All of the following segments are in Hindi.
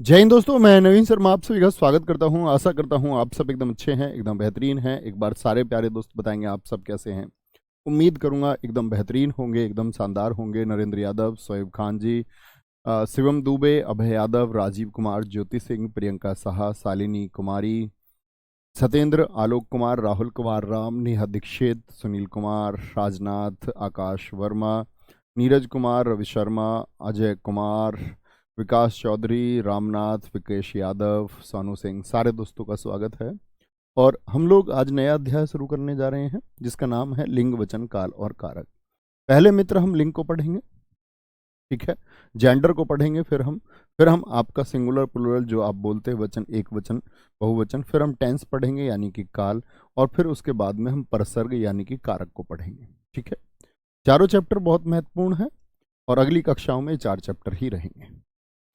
जय हिंद दोस्तों, मैं नवीन शर्मा आप सभी का स्वागत करता हूं। आशा करता हूं आप सब एकदम अच्छे हैं, एकदम बेहतरीन हैं। एक बार सारे प्यारे दोस्त बताएंगे आप सब कैसे हैं। उम्मीद करूंगा एकदम बेहतरीन होंगे, एकदम शानदार होंगे। नरेंद्र यादव, शोएब खान जी, शिवम दुबे, अभय यादव, राजीव कुमार, ज्योति सिंह, प्रियंका साहा, शालिनी कुमारी, सत्येंद्र, आलोक कुमार, राहुल कुमार राम, नेहा दीक्षित, सुनील कुमार, राजनाथ, आकाश वर्मा, नीरज कुमार, रवि शर्मा, अजय कुमार, विकास चौधरी, रामनाथ, विकेश यादव, सोनू सिंह, सारे दोस्तों का स्वागत है। और हम लोग आज नया अध्याय शुरू करने जा रहे हैं जिसका नाम है लिंग, वचन, काल और कारक। पहले मित्र हम लिंग को पढ़ेंगे, ठीक है। जेंडर को पढ़ेंगे, फिर हम आपका सिंगुलर प्लूरल जो आप बोलते हैं, वचन, एक वचन, बहुवचन, फिर हम टेंस पढ़ेंगे यानी कि काल, और फिर उसके बाद में हम परसर्ग यानी कि कारक को पढ़ेंगे, ठीक है। चारों चैप्टर बहुत महत्वपूर्ण है और अगली कक्षाओं में 4 चैप्टर ही रहेंगे।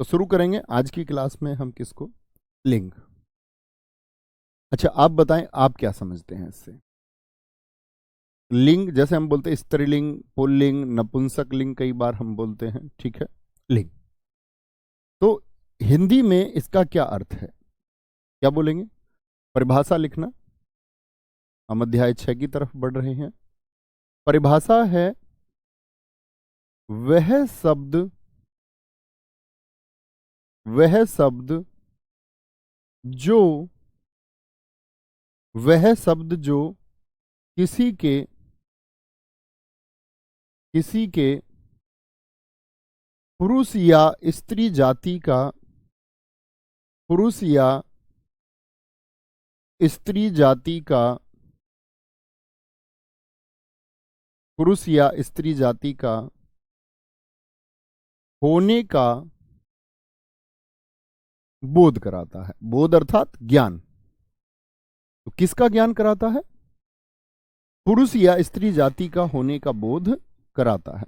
तो शुरू करेंगे आज की क्लास में हम किसको, लिंग। अच्छा, आप बताएं आप क्या समझते हैं इससे। लिंग जैसे हम बोलते हैं स्त्रीलिंग, पुल्लिंग, नपुंसक लिंग कई बार हम बोलते हैं, ठीक है। लिंग, तो हिंदी में इसका क्या अर्थ है, क्या बोलेंगे। परिभाषा लिखना। हम अध्याय 6 की तरफ बढ़ रहे हैं। परिभाषा है वह शब्द वह शब्द जो वह शब्द जो किसी के पुरुष या स्त्री जाति का पुरुष या स्त्री जाति का पुरुष या स्त्री जाति का होने का बोध कराता है। बोध अर्थात ज्ञान। तो किसका ज्ञान कराता है? पुरुष या स्त्री जाति का होने का बोध कराता है।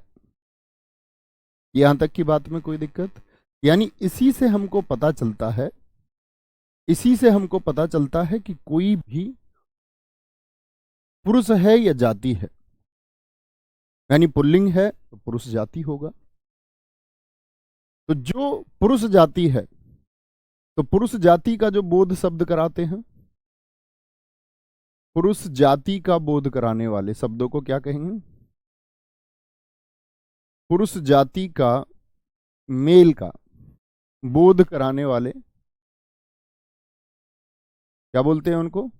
यहां तक की बात में कोई दिक्कत? यानी इसी से हमको पता चलता है कि कोई भी पुरुष है या जाति है। यानी पुल्लिंग है तो पुरुष जाति होगा। तो जो पुरुष जाति है, तो पुरुष जाति का जो बोध शब्द कराते हैं, पुरुष जाति का बोध कराने वाले शब्दों को क्या कहेंगे? पुरुष जाति का, मेल का बोध कराने वाले क्या बोलते हैं उनको?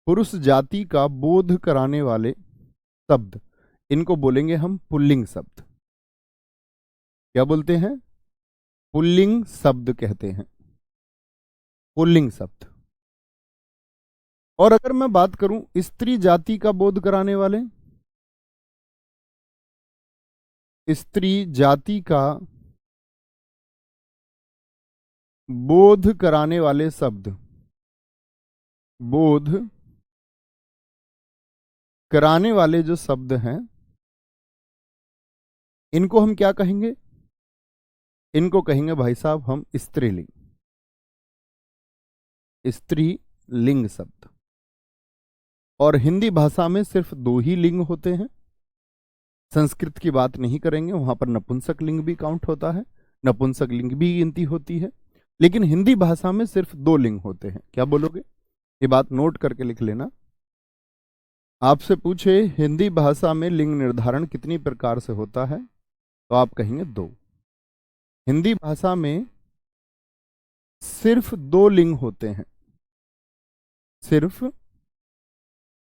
पुरुष जाति का बोध कराने वाले शब्द, इनको बोलेंगे हम पुल्लिंग शब्द। क्या बोलते हैं? पुल्लिंग शब्द कहते हैं, पुल्लिंग शब्द। और अगर मैं बात करूं स्त्री जाति का बोध कराने वाले, स्त्री जाति का बोध कराने वाले शब्द, बोध कराने वाले जो शब्द हैं, इनको हम क्या कहेंगे? इनको कहेंगे भाई साहब हम स्त्रीलिंग, स्त्रीलिंग शब्द। और हिंदी भाषा में सिर्फ 2 ही लिंग होते हैं। संस्कृत की बात नहीं करेंगे, वहां पर नपुंसक लिंग भी काउंट होता है, नपुंसक लिंग भी गिनती होती है। लेकिन हिंदी भाषा में सिर्फ 2 लिंग होते हैं। क्या बोलोगे? ये बात नोट करके लिख लेना। आपसे पूछे हिंदी भाषा में लिंग निर्धारण कितनी प्रकार से होता है, तो आप कहेंगे 2। हिंदी भाषा में सिर्फ 2 लिंग होते हैं, सिर्फ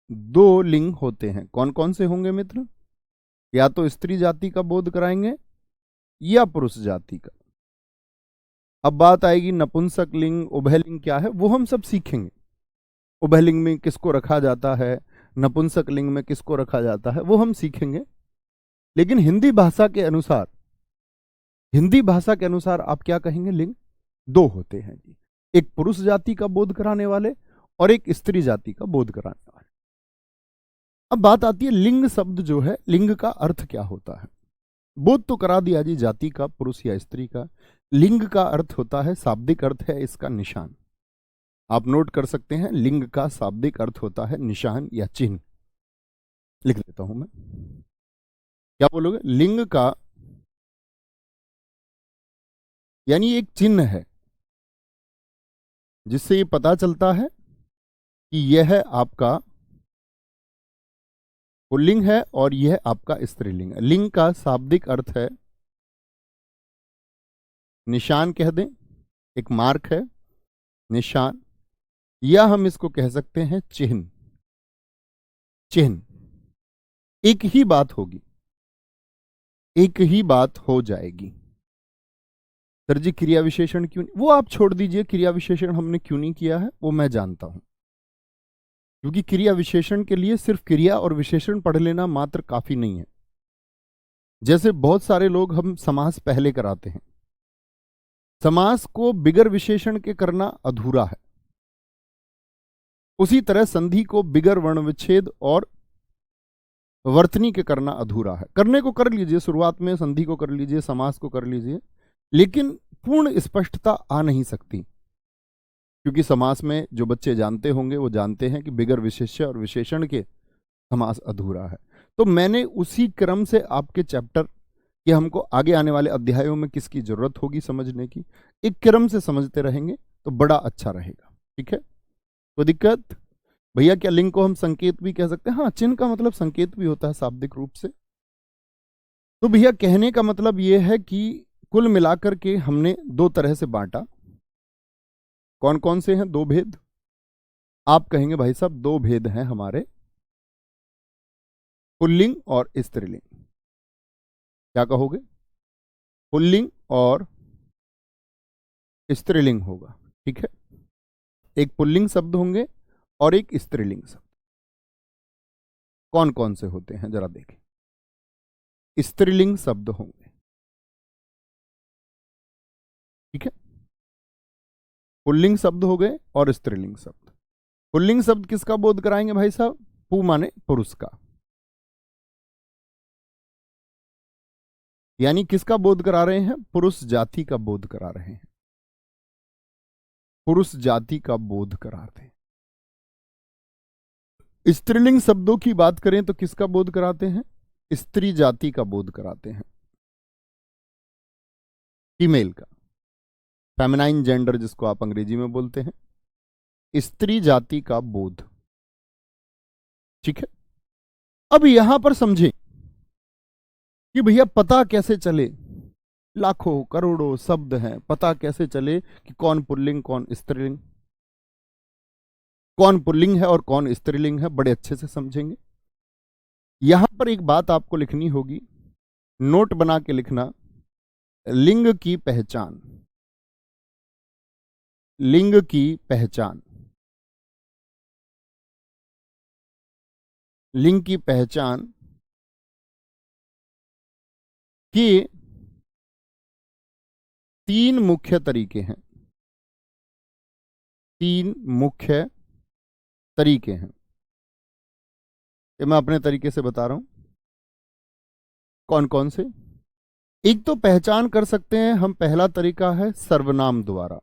2 लिंग होते हैं। कौन कौन से होंगे मित्र? या तो स्त्री जाति का बोध कराएंगे या पुरुष जाति का। अब बात आएगी नपुंसक लिंग, उभयलिंग क्या है, वो हम सब सीखेंगे। उभयलिंग में किसको रखा जाता है, नपुंसक लिंग में किसको रखा जाता है, वो हम सीखेंगे। लेकिन हिंदी भाषा के अनुसार आप क्या कहेंगे? लिंग 2 होते हैं जी। एक पुरुष जाति का बोध कराने वाले और एक स्त्री जाति का बोध कराने वाले। अब बात आती है लिंग शब्द जो है, लिंग का अर्थ क्या होता है। बोध तो करा दिया जी जाति का, पुरुष या स्त्री का। लिंग का अर्थ होता है, शाब्दिक अर्थ है इसका निशान। आप नोट कर सकते हैं, लिंग का शाब्दिक अर्थ होता है निशान या चिन्ह। लिख देता हूं मैं। क्या बोलोगे? लिंग का यानी एक चिन्ह है जिससे ये पता चलता है कि यह आपका पुल्लिंग है और यह आपका स्त्रीलिंग है। लिंग का शाब्दिक अर्थ है निशान, कह दें, एक मार्क है, निशान, या हम इसको कह सकते हैं चिन्ह। चिन्ह एक ही बात होगी, एक ही बात हो जाएगी। सर जी क्रिया विशेषण क्यों नहीं? वो आप छोड़ दीजिए, क्रिया विशेषण हमने क्यों नहीं किया है वो मैं जानता हूं, क्योंकि क्रिया विशेषण के लिए सिर्फ क्रिया और विशेषण पढ़ लेना मात्र काफी नहीं है। जैसे बहुत सारे लोग हम समास पहले कराते हैं, समास को बिगर विशेषण के करना अधूरा है। उसी तरह संधि को बिगर वर्ण विच्छेद और वर्तनी के करना अधूरा है। करने को कर लीजिए, शुरुआत में संधि को कर लीजिए, समास को कर लीजिए, लेकिन पूर्ण स्पष्टता आ नहीं सकती, क्योंकि समास में जो बच्चे जानते होंगे वो जानते हैं कि बिगर विशेष्य और विशेषण के समास अधूरा है। तो मैंने उसी क्रम से आपके चैप्टर कि हमको आगे आने वाले अध्यायों में किसकी जरूरत होगी समझने की, एक क्रम से समझते रहेंगे तो बड़ा अच्छा रहेगा। ठीक है, तो दिक्कत भैया क्या लिंग को हम संकेत भी कह सकते हैं? हाँ, चिन्ह का मतलब संकेत भी होता है शाब्दिक रूप से। तो भैया कहने का मतलब यह है कि कुल मिलाकर के हमने दो तरह से बांटा। कौन कौन से हैं? दो भेद। आप कहेंगे भाई साहब दो भेद हैं हमारे, पुल्लिंग और स्त्रीलिंग। क्या कहोगे? पुल्लिंग और स्त्रीलिंग होगा। ठीक है, एक पुल्लिंग शब्द होंगे और एक स्त्रीलिंग शब्द। कौन कौन से होते हैं जरा देखें। स्त्रीलिंग शब्द होंगे, ठीक है, पुल्लिंग शब्द हो गए और स्त्रीलिंग शब्द। पुल्लिंग शब्द किसका बोध कराएंगे भाई साहब? पु माने पुरुष का, यानी किसका बोध करा रहे हैं? पुरुष जाति का बोध करा रहे हैं, पुरुष जाति का बोध कराते हैं। स्त्रीलिंग शब्दों की बात करें तो किसका बोध कराते हैं? स्त्री जाति का बोध कराते हैं, फीमेल का, फेमिनाइन जेंडर जिसको आप अंग्रेजी में बोलते हैं, स्त्री जाति का बोध। ठीक है, अब यहां पर समझें कि भैया पता कैसे चले, लाखों करोड़ों शब्द हैं, पता कैसे चले कि कौन पुल्लिंग कौन स्त्रीलिंग, कौन पुल्लिंग है और कौन स्त्रीलिंग है? बड़े अच्छे से समझेंगे। यहां पर एक बात आपको लिखनी होगी, नोट बना के लिखना, लिंग की पहचान। लिंग की पहचान, लिंग की पहचान के तीन मुख्य तरीके हैं। तीन मुख्य तरीके हैं, ये मैं अपने तरीके से बता रहा हूं। कौन कौन से? एक तो पहचान कर सकते हैं हम, पहला तरीका है सर्वनाम द्वारा,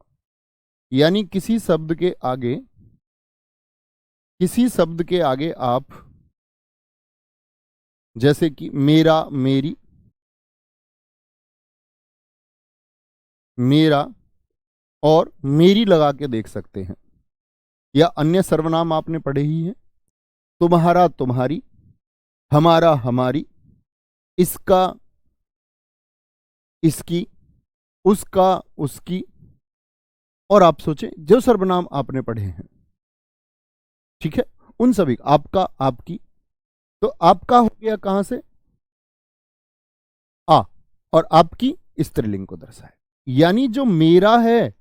यानी किसी शब्द के आगे, किसी शब्द के आगे आप, जैसे कि मेरा, मेरी, मेरा और मेरी लगा के देख सकते हैं, या अन्य सर्वनाम आपने पढ़े ही हैं, तुम्हारा, तुम्हारी, हमारा, हमारी, इसका, इसकी, उसका, उसकी। और आप सोचें जो सर्वनाम आपने पढ़े हैं, ठीक है, उन सभी, आपका, आपकी, तो आपका हो गया कहां से? आ, और आपकी स्त्रीलिंग को दर्शाए, यानी जो मेरा है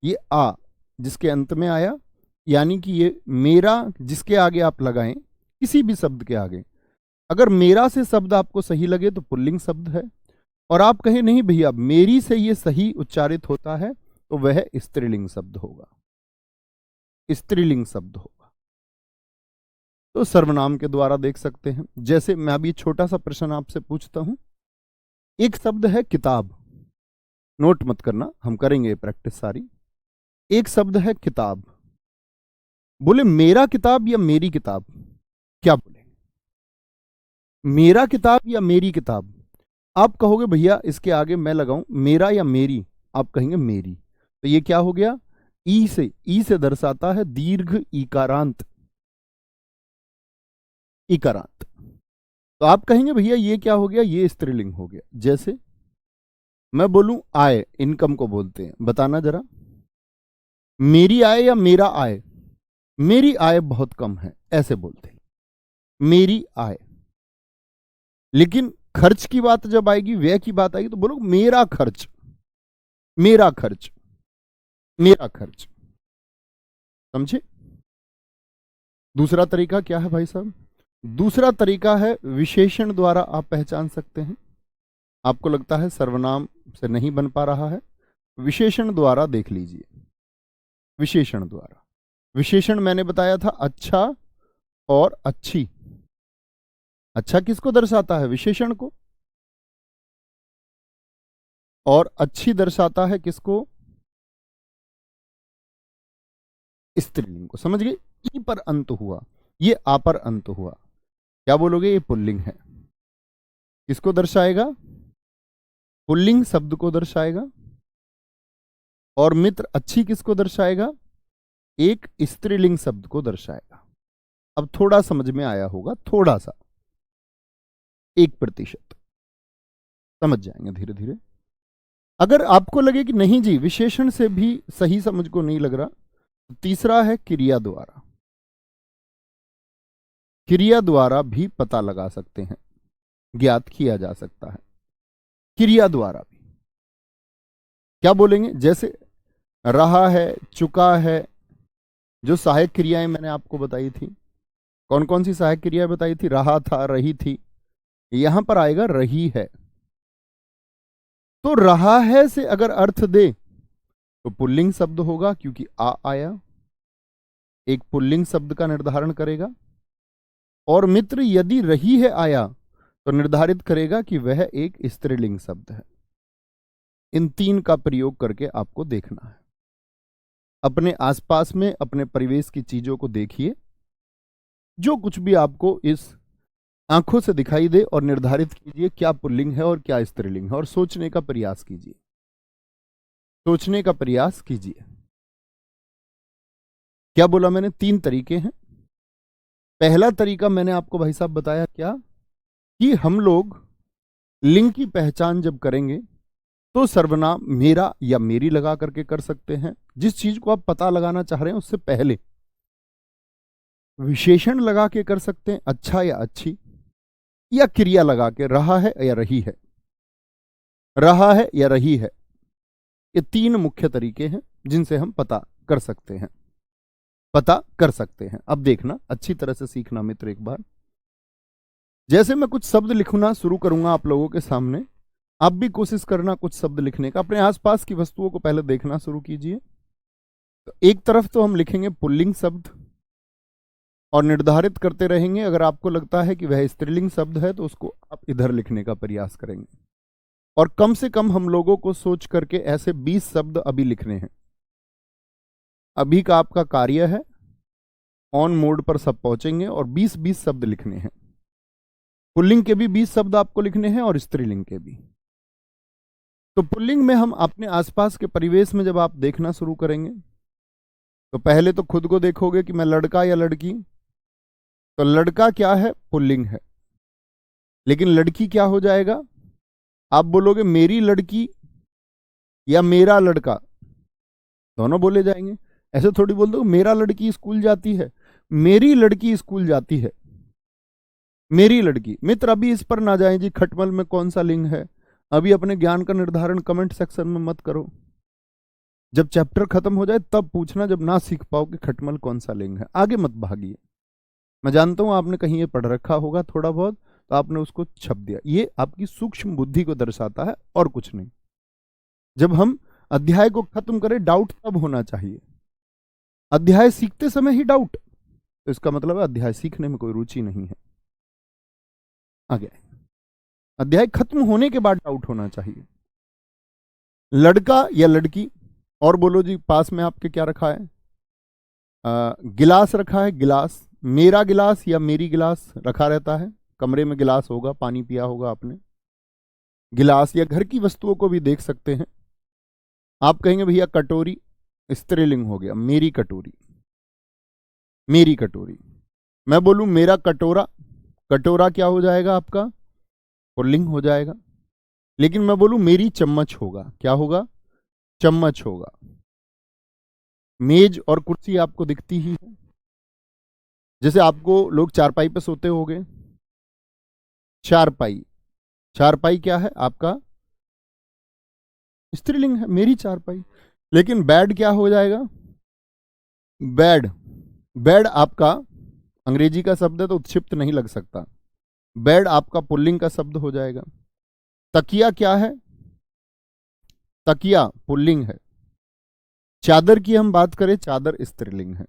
ये आ जिसके अंत में आया, यानी कि ये मेरा जिसके आगे आप लगाएं, किसी भी शब्द के आगे, अगर मेरा से शब्द आपको सही लगे तो पुल्लिंग शब्द है, और आप कहें नहीं भैया मेरी से ये सही उच्चारित होता है तो वह स्त्रीलिंग शब्द होगा, स्त्रीलिंग शब्द होगा। तो सर्वनाम के द्वारा देख सकते हैं। जैसे मैं अभी छोटा सा प्रश्न आपसे पूछता हूं, एक शब्द है किताब, नोट मत करना, हम करेंगे प्रैक्टिस सारी। एक शब्द है किताब, बोले मेरा किताब या मेरी किताब? क्या बोले? मेरा किताब या मेरी किताब? आप कहोगे भैया इसके आगे मैं लगाऊं मेरा या मेरी, आप कहेंगे मेरी। तो ये क्या हो गया, ई से दर्शाता है दीर्घ इकारांत, इकारांत। तो आप कहेंगे भैया ये क्या हो गया, ये स्त्रीलिंग हो गया। जैसे मैं बोलूं आय, इनकम को बोलते हैं, बताना जरा, मेरी आय या मेरा आय? मेरी आय बहुत कम है, ऐसे बोलते हैं, मेरी आय। लेकिन खर्च की बात जब आएगी, व्यय की बात आएगी, तो बोलो मेरा खर्च, मेरा खर्च, मेरा खर्च। समझे? दूसरा तरीका क्या है भाई साहब? दूसरा तरीका है विशेषण द्वारा आप पहचान सकते हैं। आपको लगता है सर्वनाम से नहीं बन पा रहा है, विशेषण द्वारा देख लीजिए। विशेषण द्वारा, विशेषण मैंने बताया था अच्छा और अच्छी। अच्छा किसको दर्शाता है? विशेषण को। और अच्छी दर्शाता है किसको? स्त्रीलिंग को। समझ गए? ई पर अंत हुआ, ये आ पर अंत हुआ, क्या बोलोगे? ये पुल्लिंग है। किसको दर्शाएगा? पुल्लिंग शब्द को दर्शाएगा। और मित्र अच्छी किसको दर्शाएगा? एक स्त्रीलिंग शब्द को दर्शाएगा। अब थोड़ा समझ में आया होगा, थोड़ा सा, 1% समझ जाएंगे धीरे धीरे। अगर आपको लगे कि नहीं जी विशेषण से भी सही समझ को नहीं लग रहा, तो तीसरा है क्रिया द्वारा। क्रिया द्वारा भी पता लगा सकते हैं, ज्ञात किया जा सकता है क्रिया द्वारा भी। क्या बोलेंगे? जैसे रहा है, चुका है, जो सहायक क्रियाएं मैंने आपको बताई थी, कौन कौन सी सहायक क्रियाएं बताई थी? रहा था, रही थी, यहां पर आएगा रही है। तो रहा है से अगर अर्थ दे तो पुल्लिंग शब्द होगा, क्योंकि आ आया, एक पुल्लिंग शब्द का निर्धारण करेगा। और मित्र यदि रही है आया तो निर्धारित करेगा कि वह एक स्त्रीलिंग शब्द है। इन तीन का प्रयोग करके आपको देखना है। अपने आसपास में, अपने परिवेश की चीजों को देखिए, जो कुछ भी आपको इस आंखों से दिखाई दे, और निर्धारित कीजिए क्या पुल्लिंग है और क्या स्त्रीलिंग है, और सोचने का प्रयास कीजिए, सोचने का प्रयास कीजिए। क्या बोला मैंने? 3 तरीके हैं। पहला तरीका मैंने आपको भाई साहब बताया क्या, कि हम लोग लिंग की पहचान जब करेंगे तो सर्वनाम मेरा या मेरी लगा करके कर सकते हैं। जिस चीज को आप पता लगाना चाह रहे हैं उससे पहले विशेषण लगा के कर सकते हैं, अच्छा या अच्छी, या क्रिया लगा के, रहा है या रही है, रहा है या रही है। ये 3 मुख्य तरीके हैं जिनसे हम पता कर सकते हैं, पता कर सकते हैं। अब देखना, अच्छी तरह से सीखना मित्र एक बार। जैसे मैं कुछ शब्द लिखना शुरू करूंगा आप लोगों के सामने, आप भी कोशिश करना कुछ शब्द लिखने का। अपने आसपास की वस्तुओं को पहले देखना शुरू कीजिए। तो एक तरफ तो हम लिखेंगे पुल्लिंग शब्द और निर्धारित करते रहेंगे। अगर आपको लगता है कि वह स्त्रीलिंग शब्द है तो उसको आप इधर लिखने का प्रयास करेंगे। और कम से कम हम लोगों को सोच करके ऐसे 20 शब्द अभी लिखने हैं। अभी का आपका कार्य है, ऑन मोड पर सब पहुंचेंगे और 20-20 शब्द लिखने हैं। पुल्लिंग के भी 20 शब्द आपको लिखने हैं और स्त्रीलिंग के भी। तो पुल्लिंग में हम अपने आसपास के परिवेश में जब आप देखना शुरू करेंगे तो पहले तो खुद को देखोगे कि मैं लड़का या लड़की। तो लड़का क्या है? पुल्लिंग है। लेकिन लड़की क्या हो जाएगा? आप बोलोगे मेरी लड़की या मेरा लड़का, दोनों बोले जाएंगे। ऐसे थोड़ी बोल दो मेरा लड़की स्कूल जाती है, मेरी लड़की स्कूल जाती है, मेरी लड़की। मित्र अभी इस पर ना जाएं जी खटमल में कौन सा लिंग है। अभी अपने ज्ञान का निर्धारण कमेंट सेक्शन में मत करो। जब चैप्टर खत्म हो जाए तब पूछना, जब ना सीख पाओ कि खटमल कौन सा लिंग है। आगे मत भागिए। मैं जानता हूं आपने कहीं ये पढ़ रखा होगा थोड़ा बहुत, तो आपने उसको छप दिया। ये आपकी सूक्ष्म बुद्धि को दर्शाता है और कुछ नहीं। जब हम अध्याय को खत्म करें, डाउट तब होना चाहिए। अध्याय सीखते समय ही डाउट, तो इसका मतलब है अध्याय सीखने में कोई रुचि नहीं है। आगे अध्याय खत्म होने के बाद डाउट होना चाहिए। लड़का या लड़की, और बोलो जी पास में आपके क्या रखा है? गिलास रखा है, गिलास। मेरा गिलास या मेरी गिलास रखा रहता है। कमरे में गिलास होगा, पानी पिया होगा आपने। गिलास या घर की वस्तुओं को भी देख सकते हैं। आप कहेंगे भैया कटोरी स्त्रीलिंग हो गया, मेरी कटोरी, मेरी कटोरी। मैं बोलूं मेरा कटोरा, कटोरा क्या हो जाएगा आपका, पुल्लिंग हो जाएगा। लेकिन मैं बोलूं मेरी चम्मच होगा, क्या होगा, चम्मच होगा। मेज और कुर्सी आपको दिखती ही है, जैसे आपको लोग चारपाई पे सोते होंगे, चारपाई, चारपाई क्या है आपका, स्त्रीलिंग है, मेरी चारपाई। लेकिन बेड क्या हो जाएगा, बेड, बेड आपका अंग्रेजी का शब्द है तो उत्क्षिप्त नहीं लग सकता, बेड आपका पुल्लिंग का शब्द हो जाएगा। तकिया क्या है, तकिया पुल्लिंग है। चादर की हम बात करें, चादर स्त्रीलिंग है,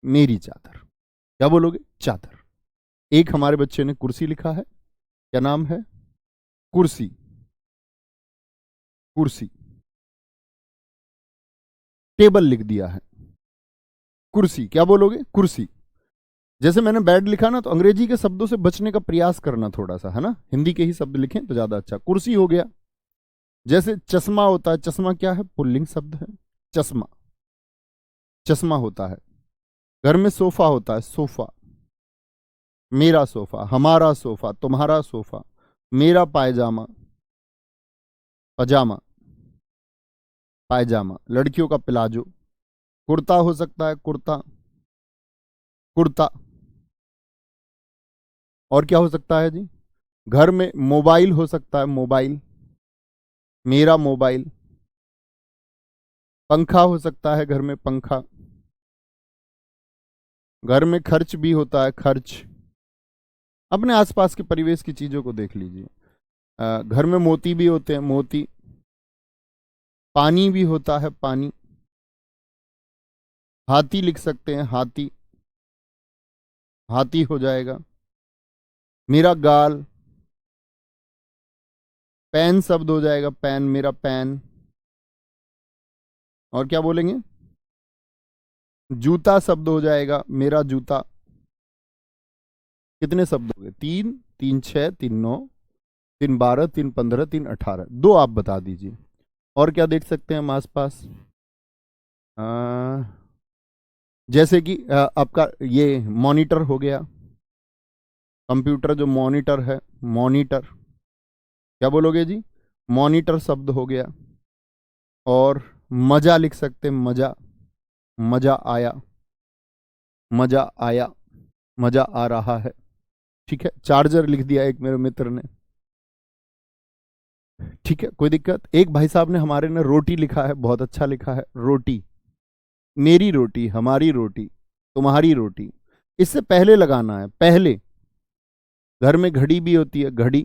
मेरी चादर, क्या बोलोगे, चादर। एक हमारे बच्चे ने कुर्सी लिखा है, क्या नाम है, कुर्सी, कुर्सी। टेबल लिख दिया है, कुर्सी, क्या बोलोगे, कुर्सी। जैसे मैंने बेड लिखा ना, तो अंग्रेजी के शब्दों से बचने का प्रयास करना थोड़ा सा, है ना, हिंदी के ही शब्द लिखें तो ज्यादा अच्छा। कुर्सी हो गया। जैसे चश्मा होता है, चश्मा क्या है, पुल्लिंग शब्द है, चश्मा, चश्मा होता है। घर में सोफा होता है, सोफा, मेरा सोफा, हमारा सोफा, तुम्हारा सोफा, मेरा पायजामा, पजामा, पायजामा, लड़कियों का प्लाजो, कुर्ता हो सकता है, कुर्ता, कुर्ता। और क्या हो सकता है जी, घर में मोबाइल हो सकता है, मोबाइल, मेरा मोबाइल। पंखा हो सकता है घर में, पंखा। घर में खर्च भी होता है, खर्च। अपने आसपास के परिवेश की चीजों को देख लीजिए। घर में मोती भी होते हैं, मोती। पानी भी होता है, पानी। हाथी लिख सकते हैं, हाथी, हाथी हो जाएगा। मेरा गाल, पेन शब्द हो जाएगा, पेन, मेरा पेन। और क्या बोलेंगे, जूता शब्द हो जाएगा, मेरा जूता। कितने शब्द हो गए, तीन, तीन छः, तीन नौ, तीन 12, तीन 15, तीन 18, दो आप बता दीजिए। और क्या देख सकते हैं हम आसपास, जैसे कि आपका ये मॉनिटर हो गया, कंप्यूटर जो मॉनिटर है, मॉनिटर, क्या बोलोगे जी, मॉनिटर शब्द हो गया। और मजा लिख सकते हैं, मजा, मजा आया, मजा आया, मजा आ रहा है। ठीक है, चार्जर लिख दिया एक मेरे मित्र ने। ठीक है, कोई दिक्कत। एक भाई साहब ने हमारे ने रोटी लिखा है, बहुत अच्छा लिखा है, रोटी, मेरी रोटी, हमारी रोटी, तुम्हारी रोटी। इससे पहले लगाना है, पहले। घर में घड़ी भी होती है, घड़ी।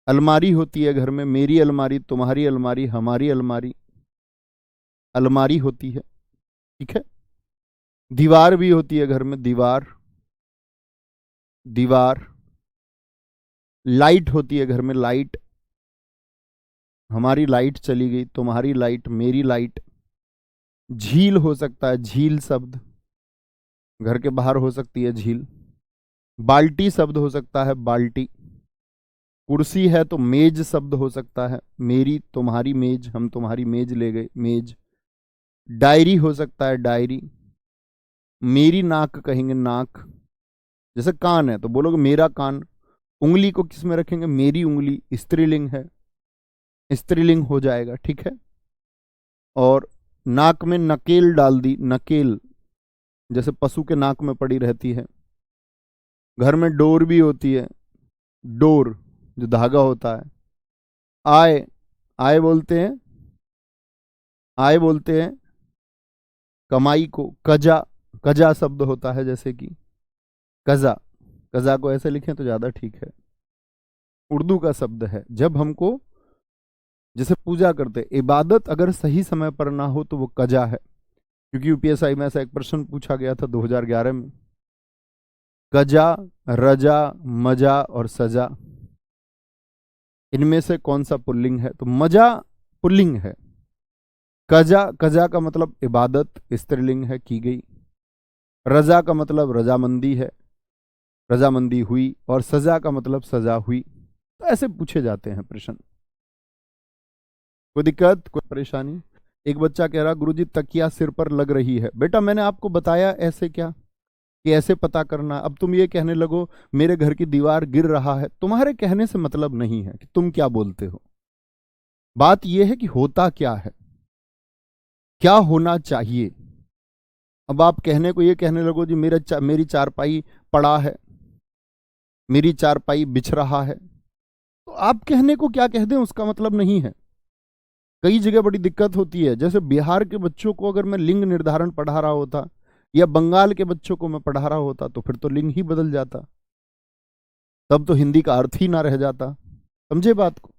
अलमारी होती है घर में, मेरी अलमारी, तुम्हारी अलमारी, हमारी अलमारी, अलमारी होती है। ठीक है, दीवार भी होती है घर में, दीवार, दीवार। लाइट होती है घर में, लाइट, हमारी लाइट चली गई, तुम्हारी लाइट, मेरी लाइट। झील हो सकता है, झील शब्द, घर के बाहर हो सकती है झील। बाल्टी शब्द हो सकता है, बाल्टी। कुर्सी है तो मेज शब्द हो सकता है, मेरी तुम्हारी मेज, हम तुम्हारी मेज ले गए, मेज। डायरी हो सकता है, डायरी। मेरी नाक कहेंगे, नाक। जैसे कान है तो बोलोगे मेरा कान। उंगली को किस में रखेंगे, मेरी उंगली, स्त्रीलिंग है, स्त्रीलिंग हो जाएगा। ठीक है, और नाक में नकेल डाल दी, नकेल, जैसे पशु के नाक में पड़ी रहती है। घर में डोर भी होती है, डोर, जो धागा होता है। आय, आय बोलते हैं, आय बोलते हैं कमाई को। कजा, कजा शब्द होता है, जैसे कि कजा, कजा को ऐसे लिखें तो ज्यादा ठीक है। उर्दू का शब्द है। जब हमको, जैसे पूजा करते, इबादत अगर सही समय पर ना हो तो वो कजा है। क्योंकि यूपीएसआई में ऐसा एक प्रश्न पूछा गया था 2011 में। कजा, रजा, मजा और सजा, इनमें से कौन सा पुल्लिंग है, तो मजा पुल्लिंग है। कजा, कजा का मतलब इबादत, स्त्रीलिंग है, की गई। रजा का मतलब रजामंदी है, रजामंदी हुई। और सजा का मतलब सजा हुई। तो ऐसे पूछे जाते हैं प्रश्न। कोई दिक्कत, कोई परेशानी? एक बच्चा कह रहा गुरुजी तकिया सिर पर लग रही है। बेटा मैंने आपको बताया ऐसे क्या कि ऐसे पता करना। अब तुम ये कहने लगो मेरे घर की दीवार गिर रहा है, तुम्हारे कहने से मतलब नहीं है कि तुम क्या बोलते हो। बात यह है कि होता क्या है, क्या होना चाहिए। अब आप कहने को ये कहने लगो जी मेरी चारपाई पड़ा है, मेरी चारपाई बिछ रहा है, तो आप कहने को क्या कह दें उसका मतलब नहीं है। कई जगह बड़ी दिक्कत होती है। जैसे बिहार के बच्चों को अगर मैं लिंग निर्धारण पढ़ा रहा होता या बंगाल के बच्चों को मैं पढ़ा रहा होता तो फिर तो लिंग ही बदल जाता, तब तो हिंदी का अर्थ ही ना रह जाता। समझे बात को?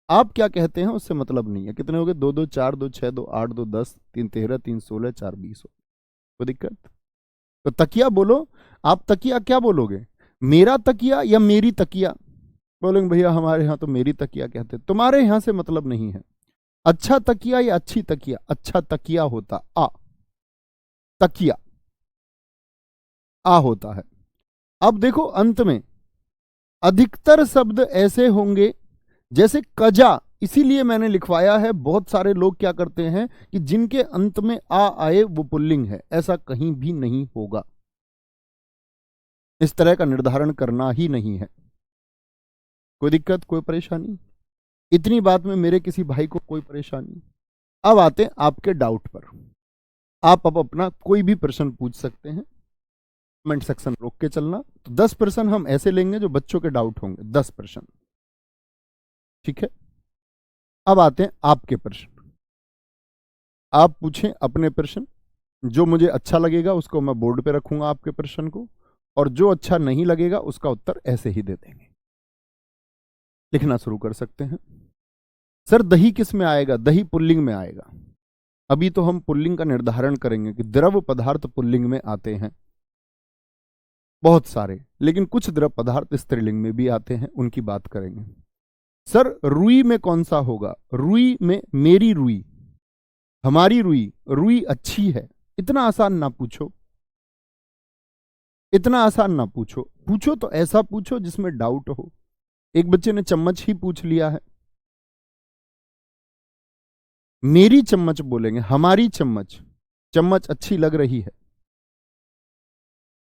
आप क्या कहते हैं उससे मतलब नहीं है। कितने हो गए? 2 2 4 2 6 2 8 2 10 3 13 3 16 4 20 हो। कोई दिक्कत? तो तकिया बोलो। आप तकिया क्या बोलोगे? मेरा तकिया या मेरी तकिया? बोलेंगे भैया हमारे यहाँ तो मेरी तकिया कहते हैं। तुम्हारे यहाँ से मतलब नहीं है। अच्छा तकिया या अच्छी तकिया? अच्छा तकिया होता आ, तकिया आ होता है। अब देखो अंत में अधिकतर शब्द ऐसे होंगे जैसे कजा, इसीलिए मैंने लिखवाया है। बहुत सारे लोग क्या करते हैं कि जिनके अंत में आ आए वो पुल्लिंग है, ऐसा कहीं भी नहीं होगा। इस तरह का निर्धारण करना ही नहीं है। कोई दिक्कत, कोई परेशानी? इतनी बात में मेरे किसी भाई को कोई परेशानी? अब आते हैं आपके डाउट पर। आप अब अपना कोई भी प्रश्न पूछ सकते हैं, कमेंट सेक्शन रोक के चलना। तो 10 प्रश्न हम ऐसे लेंगे जो बच्चों के डाउट होंगे, 10 प्रश्न, ठीक है? अब आते हैं आपके प्रश्न। आप पूछें अपने प्रश्न, जो मुझे अच्छा लगेगा उसको मैं बोर्ड पे रखूंगा आपके प्रश्न को, और जो अच्छा नहीं लगेगा उसका उत्तर ऐसे ही दे देंगे। लिखना शुरू कर सकते हैं। सर दही किस में आएगा? दही पुल्लिंग में आएगा। अभी तो हम पुल्लिंग का निर्धारण करेंगे कि द्रव पदार्थ पुल्लिंग में आते हैं बहुत सारे, लेकिन कुछ द्रव पदार्थ स्त्रीलिंग में भी आते हैं, उनकी बात करेंगे। सर रुई में कौन सा होगा? रुई में मेरी रुई, हमारी रुई, रुई अच्छी है। इतना आसान ना पूछो, इतना आसान ना पूछो। पूछो तो ऐसा पूछो जिसमें डाउट हो। एक बच्चे ने चम्मच ही पूछ लिया है। मेरी चम्मच बोलेंगे, हमारी चम्मच, चम्मच अच्छी लग रही है।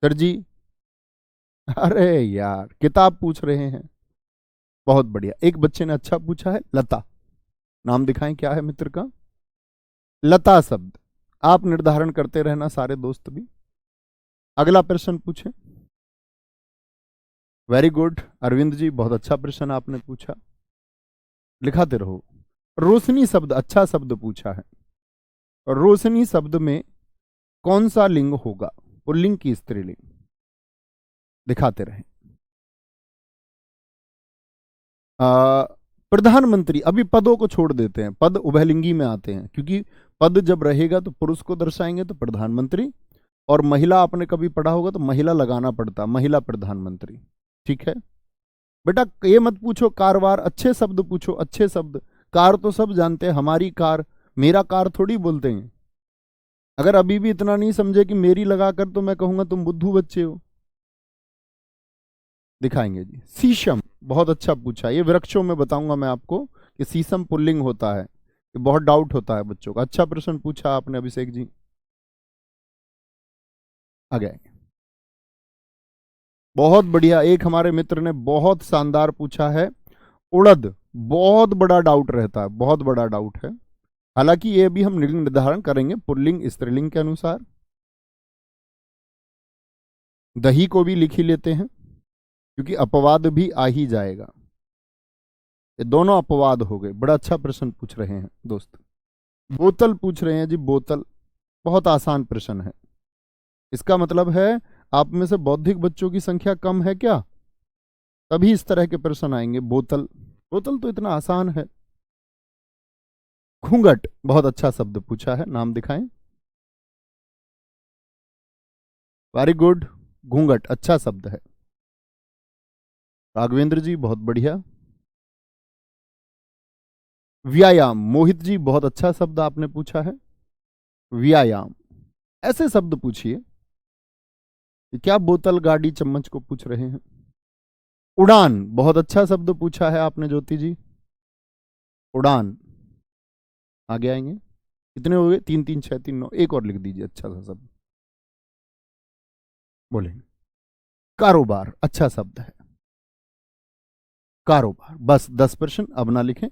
सर जी अरे यार किताब पूछ रहे हैं, बहुत बढ़िया। एक बच्चे ने अच्छा पूछा है, लता। नाम दिखाएं क्या है मित्र का? लता शब्द। आप निर्धारण करते रहना सारे दोस्त भी। अगला प्रश्न पूछें। वेरी गुड अरविंद जी, बहुत अच्छा प्रश्न आपने पूछा, लिखाते रहो। रोशनी शब्द, अच्छा शब्द पूछा है। रोशनी शब्द में कौन सा लिंग होगा? पुल्लिंग की स्त्रीलिंग? दिखाते रहे। प्रधानमंत्री, अभी पदों को छोड़ देते हैं, पद उभयलिंगी में आते हैं, क्योंकि पद जब रहेगा तो पुरुष को दर्शाएंगे तो प्रधानमंत्री, और महिला आपने कभी पढ़ा होगा तो महिला लगाना पड़ता, महिला प्रधानमंत्री, ठीक है? बेटा ये मत पूछो कार वार, अच्छे शब्द पूछो, अच्छे शब्द। कार तो सब जानते हैं, हमारी कार, मेरा कार थोड़ी बोलते हैं। अगर अभी भी इतना नहीं समझे कि मेरी लगाकर, तो मैं कहूंगा तुम बुद्धू बच्चे हो। दिखाएंगे जी। शीशम, बहुत अच्छा पूछा। ये वृक्षों में बताऊंगा मैं आपको कि शीशम पुल्लिंग होता है, ये बहुत डाउट होता है बच्चों का। अच्छा प्रश्न पूछा आपने अभिषेक जी। आ गए, बहुत बढ़िया। एक हमारे मित्र ने बहुत शानदार पूछा है, उड़द। बहुत बड़ा डाउट रहता है, बहुत बड़ा डाउट है। हालांकि ये भी हम निर्धारण करेंगे पुल्लिंग स्त्रीलिंग के अनुसार। दही को भी लिख ही लेते हैं, क्योंकि अपवाद भी आ ही जाएगा। ये दोनों अपवाद हो गए। बड़ा अच्छा प्रश्न पूछ रहे हैं दोस्त। बोतल पूछ रहे हैं जी, बोतल। बहुत आसान प्रश्न है। इसका मतलब है आप में से बौद्धिक बच्चों की संख्या कम है क्या? तभी इस तरह के प्रश्न आएंगे। बोतल, बोतल तो इतना आसान है। घूंघट, बहुत अच्छा शब्द पूछा है, नाम दिखाएं। वेरी गुड, घूंघट अच्छा शब्द है। राघवेंद्र जी बहुत बढ़िया। व्यायाम, मोहित जी बहुत अच्छा शब्द आपने पूछा है, व्यायाम। ऐसे शब्द पूछिए। क्या बोतल, गाड़ी, चम्मच को पूछ रहे हैं? उड़ान, बहुत अच्छा शब्द पूछा है आपने ज्योति जी, उड़ान। आगे आएंगे। कितने हो गए? 3 3 6 3 9। एक और लिख दीजिए अच्छा सा शब्द। बोलेंगे कारोबार, अच्छा शब्द है कारोबार। बस 10%, अब ना लिखें।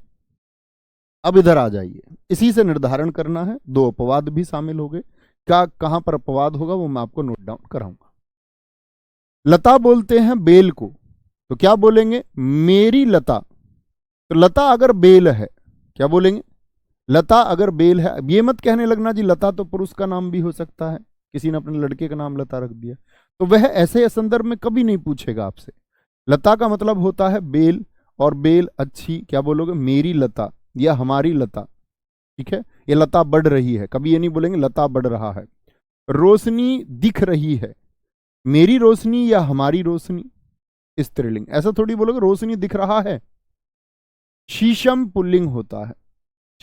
अब इधर आ जाइए, इसी से निर्धारण करना है। 2 अपवाद भी शामिल हो गए। क्या कहां पर अपवाद होगा वो मैं आपको नोट डाउन कराऊंगा। लता बोलते हैं बेल को, तो क्या बोलेंगे? मेरी लता। तो लता अगर बेल है, क्या बोलेंगे? लता अगर बेल है। अब ये मत कहने लगना जी लता तो पुरुष का नाम भी हो सकता है, किसी ने अपने लड़के का नाम लता रख दिया, तो वह ऐसे संदर्भ में कभी नहीं पूछेगा आपसे। लता का मतलब होता है बेल, और बेल अच्छी, क्या बोलोगे? मेरी लता या हमारी लता। ठीक है, ये लता बढ़ रही है, कभी ये नहीं बोलेंगे लता बढ़ रहा है। रोशनी दिख रही है, मेरी रोशनी या हमारी रोशनी, स्त्रीलिंग। ऐसा थोड़ी बोलोगे रोशनी दिख रहा है। शीशम पुल्लिंग होता है।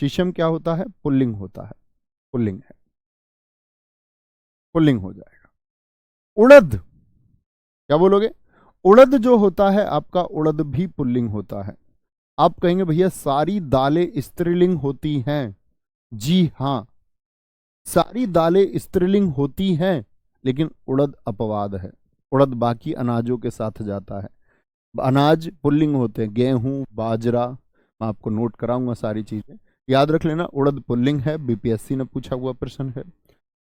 शीशम क्या होता है? पुल्लिंग होता है, पुल्लिंग है, पुल्लिंग हो जाएगा। उड़द, क्या बोलोगे? उड़द जो होता है आपका, उड़द भी पुल्लिंग होता है। आप कहेंगे भैया सारी दालें स्त्रीलिंग होती हैं। जी हां, सारी दालें स्त्रीलिंग होती हैं, लेकिन उड़द अपवाद है। उड़द बाकी अनाजों के साथ जाता है। अनाज पुल्लिंग होते हैं, गेहूं, बाजरा, मैं आपको नोट कराऊंगा सारी चीजें, याद रख लेना। उड़द पुल्लिंग है, बीपीएससी ने पूछा हुआ प्रश्न है।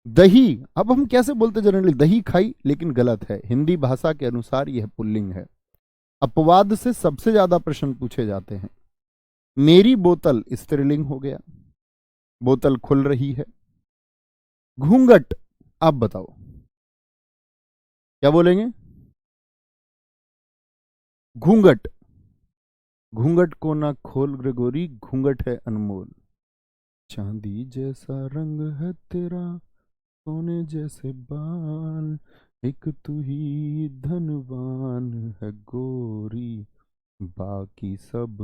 दही, अब हम कैसे बोलते जनरली? दही खाई, लेकिन गलत है, हिंदी भाषा के अनुसार यह पुल्लिंग है। अपवाद से सबसे ज्यादा प्रश्न पूछे जाते हैं। मेरी बोतल स्त्रीलिंग हो गया, बोतल खुल रही है। घूंघट, आप बताओ क्या बोलेंगे? घूंघट, घूंघट को ना खोल रे गोरी, घूंघट है अनमोल। चांदी जैसा रंग है तेरा, सोने जैसे बाल, एक तू ही धनवान है गोरी, बाकी सब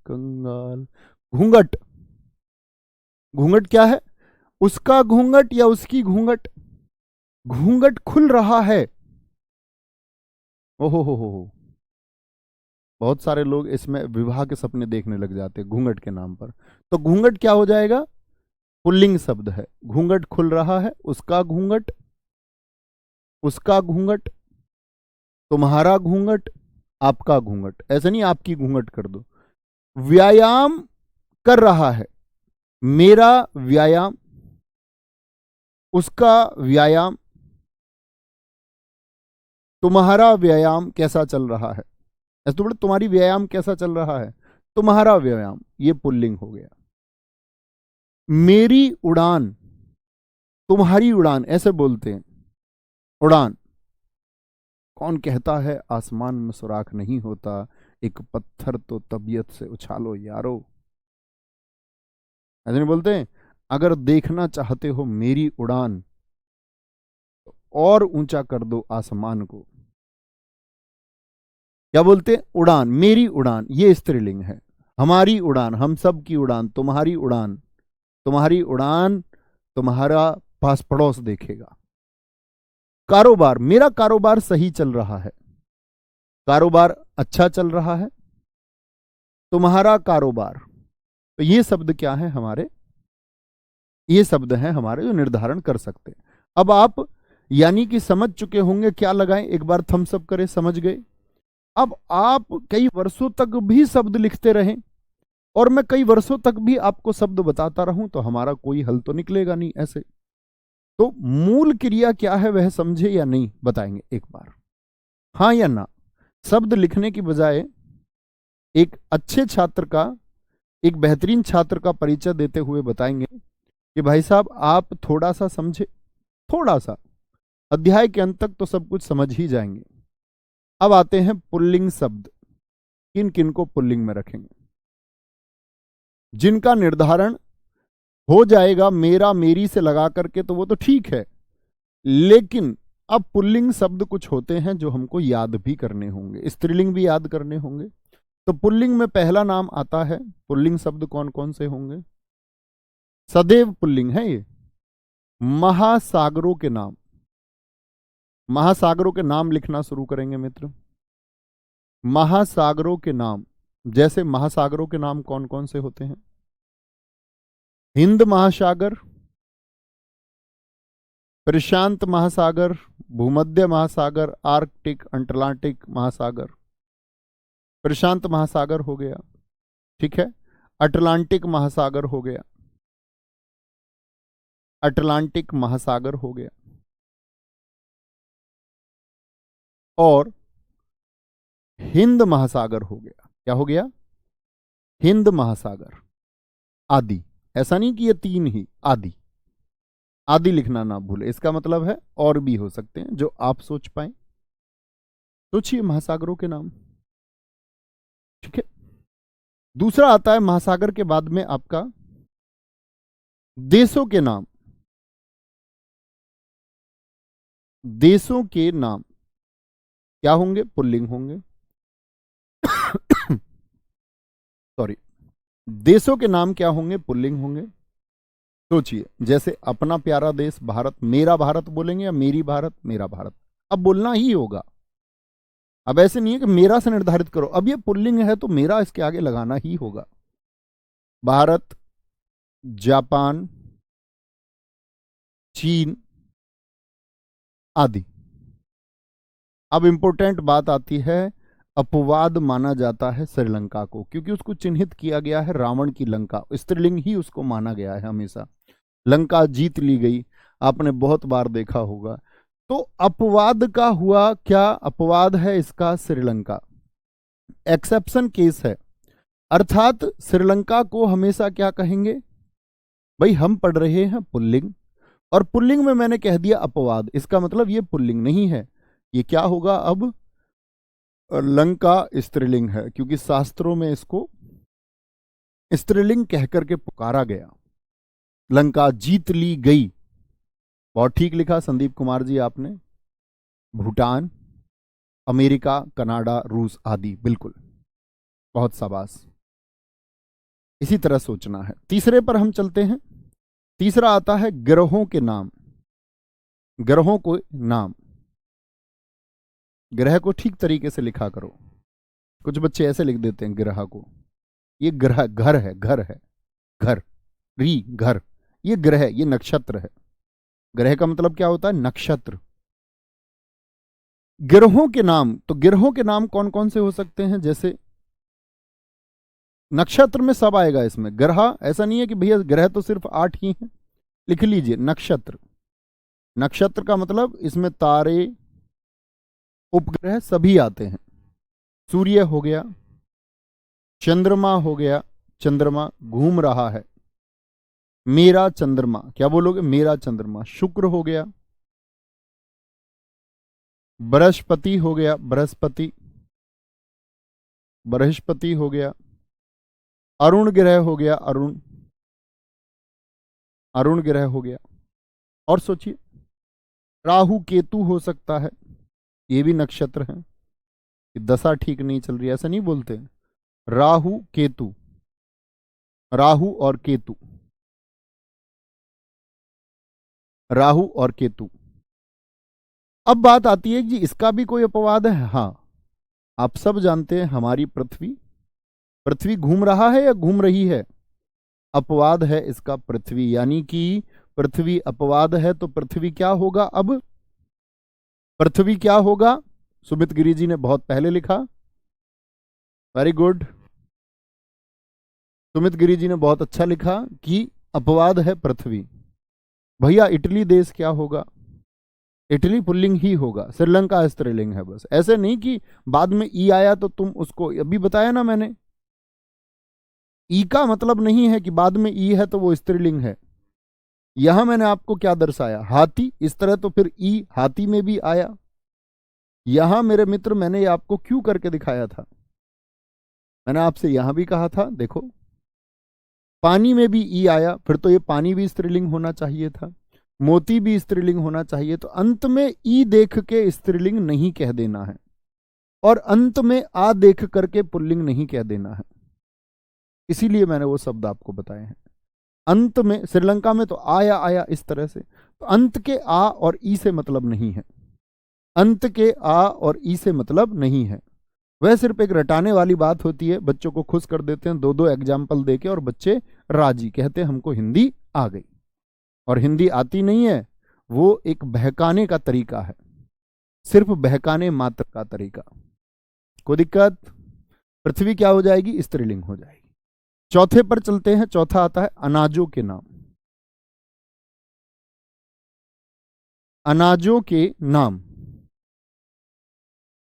कंगाल। घूंघट, घूंघट क्या है? उसका घूंघट या उसकी घूंघट? घूंघट खुल रहा है। ओहो हो, बहुत सारे लोग इसमें विवाह के सपने देखने लग जाते हैं घूंघट के नाम पर। तो घूंघट क्या हो जाएगा? पुल्लिंग शब्द है। घूंघट खुल रहा है, उसका घूंघट, उसका घूंघट, तुम्हारा घूंघट, आपका घूंघट। ऐसे नहीं आपकी घूंघट कर दो। व्यायाम कर रहा है, मेरा व्यायाम, उसका व्यायाम, तुम्हारा व्यायाम कैसा चल रहा है। ऐसे तो बोले तुम्हारी व्यायाम कैसा चल रहा है, तुम्हारा व्यायाम, ये पुल्लिंग हो गया। मेरी उड़ान, तुम्हारी उड़ान, ऐसे बोलते हैं उड़ान। कौन कहता है आसमान में सुराख नहीं होता, एक पत्थर तो तबीयत से उछालो यारो। ऐसे नहीं बोलते? अगर देखना चाहते हो मेरी उड़ान, तो और ऊंचा कर दो आसमान को। क्या बोलते? उड़ान, मेरी उड़ान, ये स्त्रीलिंग है। हमारी उड़ान, हम सब की उड़ान, तुम्हारी उड़ान, तुम्हारी उड़ान, तुम्हारा पास पड़ोस देखेगा। कारोबार, मेरा कारोबार सही चल रहा है, कारोबार अच्छा चल रहा है। तुम्हारा कारोबार, तो ये शब्द क्या है हमारे? ये शब्द हैं हमारे जो निर्धारण कर सकते हैं। अब आप यानी कि समझ चुके होंगे, क्या लगाएं? एक बार थम्स अप करें, समझ गए। अब आप कई वर्षों तक भी शब्द लिखते रहें और मैं कई वर्षों तक भी आपको शब्द बताता रहूं, तो हमारा कोई हल तो निकलेगा नहीं ऐसे। तो मूल क्रिया क्या है वह समझे या नहीं, बताएंगे एक बार, हाँ या ना। शब्द लिखने की बजाय एक अच्छे छात्र का, एक बेहतरीन छात्र का परिचय देते हुए बताएंगे कि भाई साहब आप थोड़ा सा समझे, थोड़ा सा, अध्याय के अंत तक तो सब कुछ समझ ही जाएंगे। अब आते हैं पुल्लिंग शब्द, किन किन को पुल्लिंग में रखेंगे। जिनका निर्धारण हो जाएगा मेरा मेरी से लगा करके तो वो तो ठीक है, लेकिन अब पुल्लिंग शब्द कुछ होते हैं जो हमको याद भी करने होंगे, स्त्रीलिंग भी याद करने होंगे। तो पुल्लिंग में पहला नाम आता है, पुल्लिंग शब्द कौन कौन से होंगे? सदैव पुल्लिंग है ये। महासागरों के नाम, महासागरों के नाम लिखना शुरू करेंगे मित्र। महासागरों के नाम, जैसे महासागरों के नाम कौन कौन से होते हैं? हिंद महासागर, प्रशांत महासागर, भूमध्य महासागर, आर्कटिक, अटलांटिक महासागर। प्रशांत महासागर हो गया, ठीक है। अटलांटिक महासागर हो गया, अटलांटिक महासागर हो गया, और हिंद महासागर हो गया। क्या हो गया? हिंद महासागर आदि। ऐसा नहीं कि ये तीन ही, आदि। आदि लिखना ना भूले, इसका मतलब है और भी हो सकते हैं जो आप सोच पाए। सोचिए महासागरों के नाम, ठीक है। दूसरा आता है महासागर के बाद में आपका देशों के नाम। देशों के नाम क्या होंगे? पुल्लिंग होंगे। सॉरी, देशों के नाम क्या होंगे? पुल्लिंग होंगे। सोचिए, जैसे अपना प्यारा देश भारत, मेरा भारत बोलेंगे या मेरी भारत? मेरा भारत। अब बोलना ही होगा। अब ऐसे नहीं है कि मेरा से निर्धारित करो, अब ये पुल्लिंग है तो मेरा इसके आगे लगाना ही होगा। भारत, जापान, चीन आदि। अब इंपॉर्टेंट बात आती है, अपवाद माना जाता है श्रीलंका को, क्योंकि उसको चिन्हित किया गया है रावण की लंका, स्त्रीलिंग ही उसको माना गया है हमेशा। लंका जीत ली गई, आपने बहुत बार देखा होगा। तो अपवाद का हुआ क्या? अपवाद है इसका श्रीलंका, एक्सेप्शन केस है। अर्थात श्रीलंका को हमेशा क्या कहेंगे? भाई हम पढ़ रहे हैं पुल्लिंग, और पुल्लिंग में मैंने कह दिया अपवाद, इसका मतलब ये पुल्लिंग नहीं है। ये क्या होगा अब? लंका स्त्रीलिंग है, क्योंकि शास्त्रों में इसको स्त्रीलिंग कहकर के पुकारा गया। लंका जीत ली गई, बहुत ठीक लिखा संदीप कुमार जी आपने। भूटान, अमेरिका, कनाडा, रूस आदि, बिल्कुल, बहुत शाबाश। इसी तरह सोचना है। तीसरे पर हम चलते हैं। तीसरा आता है ग्रहों के नाम। ग्रहों को नाम, ग्रह को ठीक तरीके से लिखा करो। कुछ बच्चे ऐसे लिख देते हैं ग्रह को, ये ग्रह घर है, घर है, घर, री घर, ये ग्रह, ये नक्षत्र है। ग्रह का मतलब क्या होता है? नक्षत्र। ग्रहों के नाम, तो ग्रहों के नाम कौन कौन से हो सकते हैं? जैसे नक्षत्र में सब आएगा इसमें, ग्रह ऐसा नहीं है कि भैया ग्रह तो सिर्फ 8 ही हैं। लिख लीजिए नक्षत्र। नक्षत्र का मतलब इसमें तारे, उपग्रह सभी आते हैं। सूर्य हो गया, चंद्रमा हो गया, चंद्रमा घूम रहा है, मेरा चंद्रमा, क्या बोलोगे? मेरा चंद्रमा। शुक्र हो गया, बृहस्पति हो गया, बृहस्पति, बृहस्पति हो गया, अरुण ग्रह हो गया, अरुण, अरुण ग्रह हो गया। और सोचिए, राहु केतु हो सकता है, ये भी नक्षत्र हैं। दशा ठीक नहीं चल रही, ऐसा नहीं बोलते। राहु केतु, राहु और केतु, राहु और केतु। अब बात आती है कि इसका भी कोई अपवाद है? हाँ, आप सब जानते हैं हमारी पृथ्वी, पृथ्वी घूम रहा है या घूम रही है? अपवाद है इसका पृथ्वी, यानी कि पृथ्वी अपवाद है, तो पृथ्वी क्या होगा? अब पृथ्वी क्या होगा? सुमित गिरी जी ने बहुत पहले लिखा, वेरी गुड। सुमित गिरी जी ने बहुत अच्छा लिखा कि अपवाद है पृथ्वी। भैया इटली देश क्या होगा? इटली पुल्लिंग ही होगा, श्रीलंका स्त्रीलिंग है। बस ऐसे नहीं कि बाद में ई आया तो तुम उसको, अभी बताया ना मैंने, ई का मतलब नहीं है कि बाद में ई है तो वो स्त्रीलिंग है। यहां मैंने आपको क्या दर्शाया? हाथी, इस तरह तो फिर ई हाथी में भी आया। यहां मेरे मित्र मैंने आपको क्यों करके दिखाया था? मैंने आपसे यहां भी कहा था, देखो पानी में भी ई आया, फिर तो ये पानी भी स्त्रीलिंग होना चाहिए था, मोती भी स्त्रीलिंग होना चाहिए। तो अंत में ई देख के स्त्रीलिंग नहीं कह देना है, और अंत में आ देख करके पुल्लिंग नहीं कह देना है। इसीलिए मैंने वो शब्द आपको बताए हैं। अंत में, श्रीलंका में तो आया आया इस तरह से, तो अंत के आ और ई से मतलब नहीं है, अंत के आ और ई से मतलब नहीं है। वह सिर्फ एक रटाने वाली बात होती है, बच्चों को खुश कर देते हैं 2-2 एग्जाम्पल देके और बच्चे राजी, कहते हमको हिंदी आ गई। और हिंदी आती नहीं है, वो एक बहकाने का तरीका है, सिर्फ बहकाने मात्र का तरीका। कोई दिक्कत? पृथ्वी क्या हो जाएगी? स्त्रीलिंग हो जाएगी। चौथे पर चलते हैं। चौथा आता है अनाजों के नाम। अनाजों के नाम,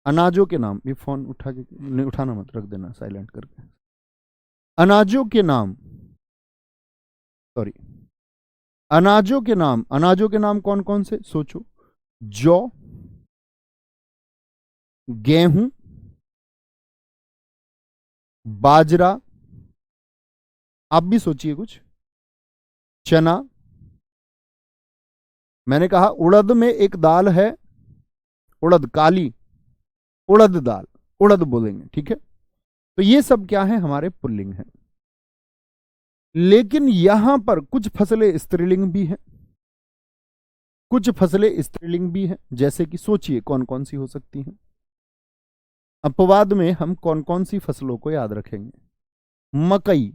अनाजों के नाम। ये फोन उठा के नहीं, उठाना मत, रख देना साइलेंट करके। अनाजों के नाम, सॉरी, अनाजों के नाम। अनाजों के नाम कौन कौन से? सोचो। जौ, गेहूं, बाजरा, आप भी सोचिए कुछ, चना। मैंने कहा उड़द में एक दाल है, उड़द, काली उड़द दाल, उड़द बोलेंगे, ठीक है। तो ये सब क्या है? हमारे पुल्लिंग है। लेकिन यहां पर कुछ फसलें स्त्रीलिंग भी हैं, कुछ फसलें स्त्रीलिंग भी हैं। जैसे कि सोचिए कौन कौन सी हो सकती हैं। अपवाद में हम कौन कौन सी फसलों को याद रखेंगे? मकई,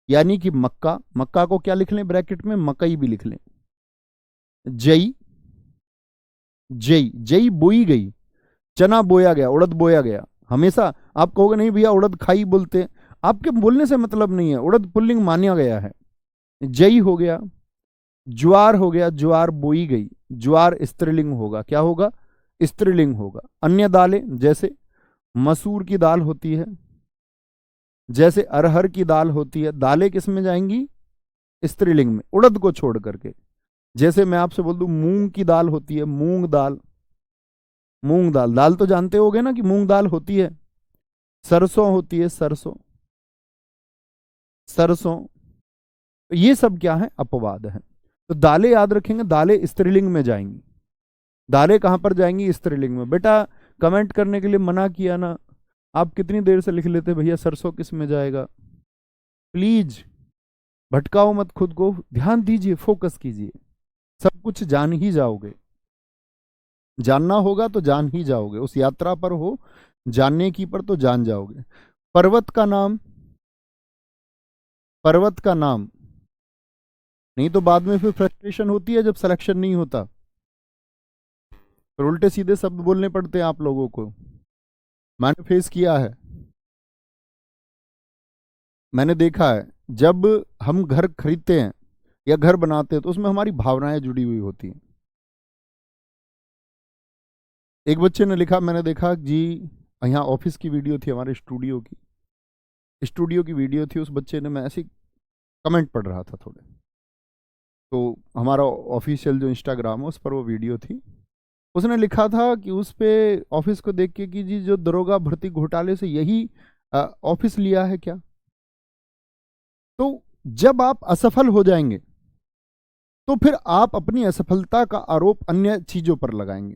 यानी कि मक्का, मक्का को क्या लिख लें ब्रैकेट में? मकई भी लिख लें। जई, जई, जई बोई गई, चना बोया गया, उड़द बोया गया। हमेशा आप कहोगे नहीं भैया उड़द खाई बोलते, आपके बोलने से मतलब नहीं है, उड़द पुल्लिंग माना गया है। जई हो गया, ज्वार हो गया, ज्वार बोई गई, ज्वार स्त्रीलिंग होगा, क्या होगा? स्त्रीलिंग होगा। अन्य दालें जैसे मसूर की दाल होती है, जैसे अरहर की दाल होती है, दालें किस में जाएंगी? स्त्रीलिंग में, उड़द को छोड़ करके। जैसे मैं आपसे बोल दूं मूंग की दाल होती है, मूंग दाल, मूंग दाल, दाल तो जानते होगे ना कि मूंग दाल होती है। सरसों होती है, सरसों, सरसों। तो ये सब क्या है? अपवाद है। तो दालें याद रखेंगे, दालें स्त्रीलिंग में जाएंगी। दालें कहां पर जाएंगी? स्त्रीलिंग में। बेटा कमेंट करने के लिए मना किया ना, आप कितनी देर से लिख लेते भैया सरसों किस में जाएगा। प्लीज भटकाओ मत खुद को, ध्यान दीजिए, फोकस कीजिए, सब कुछ जान ही जाओगे। जानना होगा तो जान ही जाओगे, उस यात्रा पर हो, जानने की पर तो जान जाओगे। पर्वत का नाम, पर्वत का नाम। नहीं तो बाद में फिर फ्रस्ट्रेशन होती है जब सिलेक्शन नहीं होता, फिर उल्टे सीधे शब्द बोलने पड़ते हैं आप लोगों को। मैंने फेस किया है, मैंने देखा है। जब हम घर खरीदते हैं या घर बनाते हैं तो उसमें हमारी भावनाएं जुड़ी हुई होती हैं। एक बच्चे ने लिखा, मैंने देखा जी, यहाँ ऑफिस की वीडियो थी, हमारे स्टूडियो की वीडियो थी। उस बच्चे ने, मैं ऐसे कमेंट पढ़ रहा था थोड़े, तो हमारा ऑफिशियल जो इंस्टाग्राम है उस पर वो वीडियो थी। उसने लिखा था कि उस पे ऑफिस को देख के कि जी जो दरोगा भर्ती घोटाले से यही ऑफिस लिया है क्या? तो जब आप असफल हो जाएंगे तो फिर आप अपनी असफलता का आरोप अन्य चीजों पर लगाएंगे।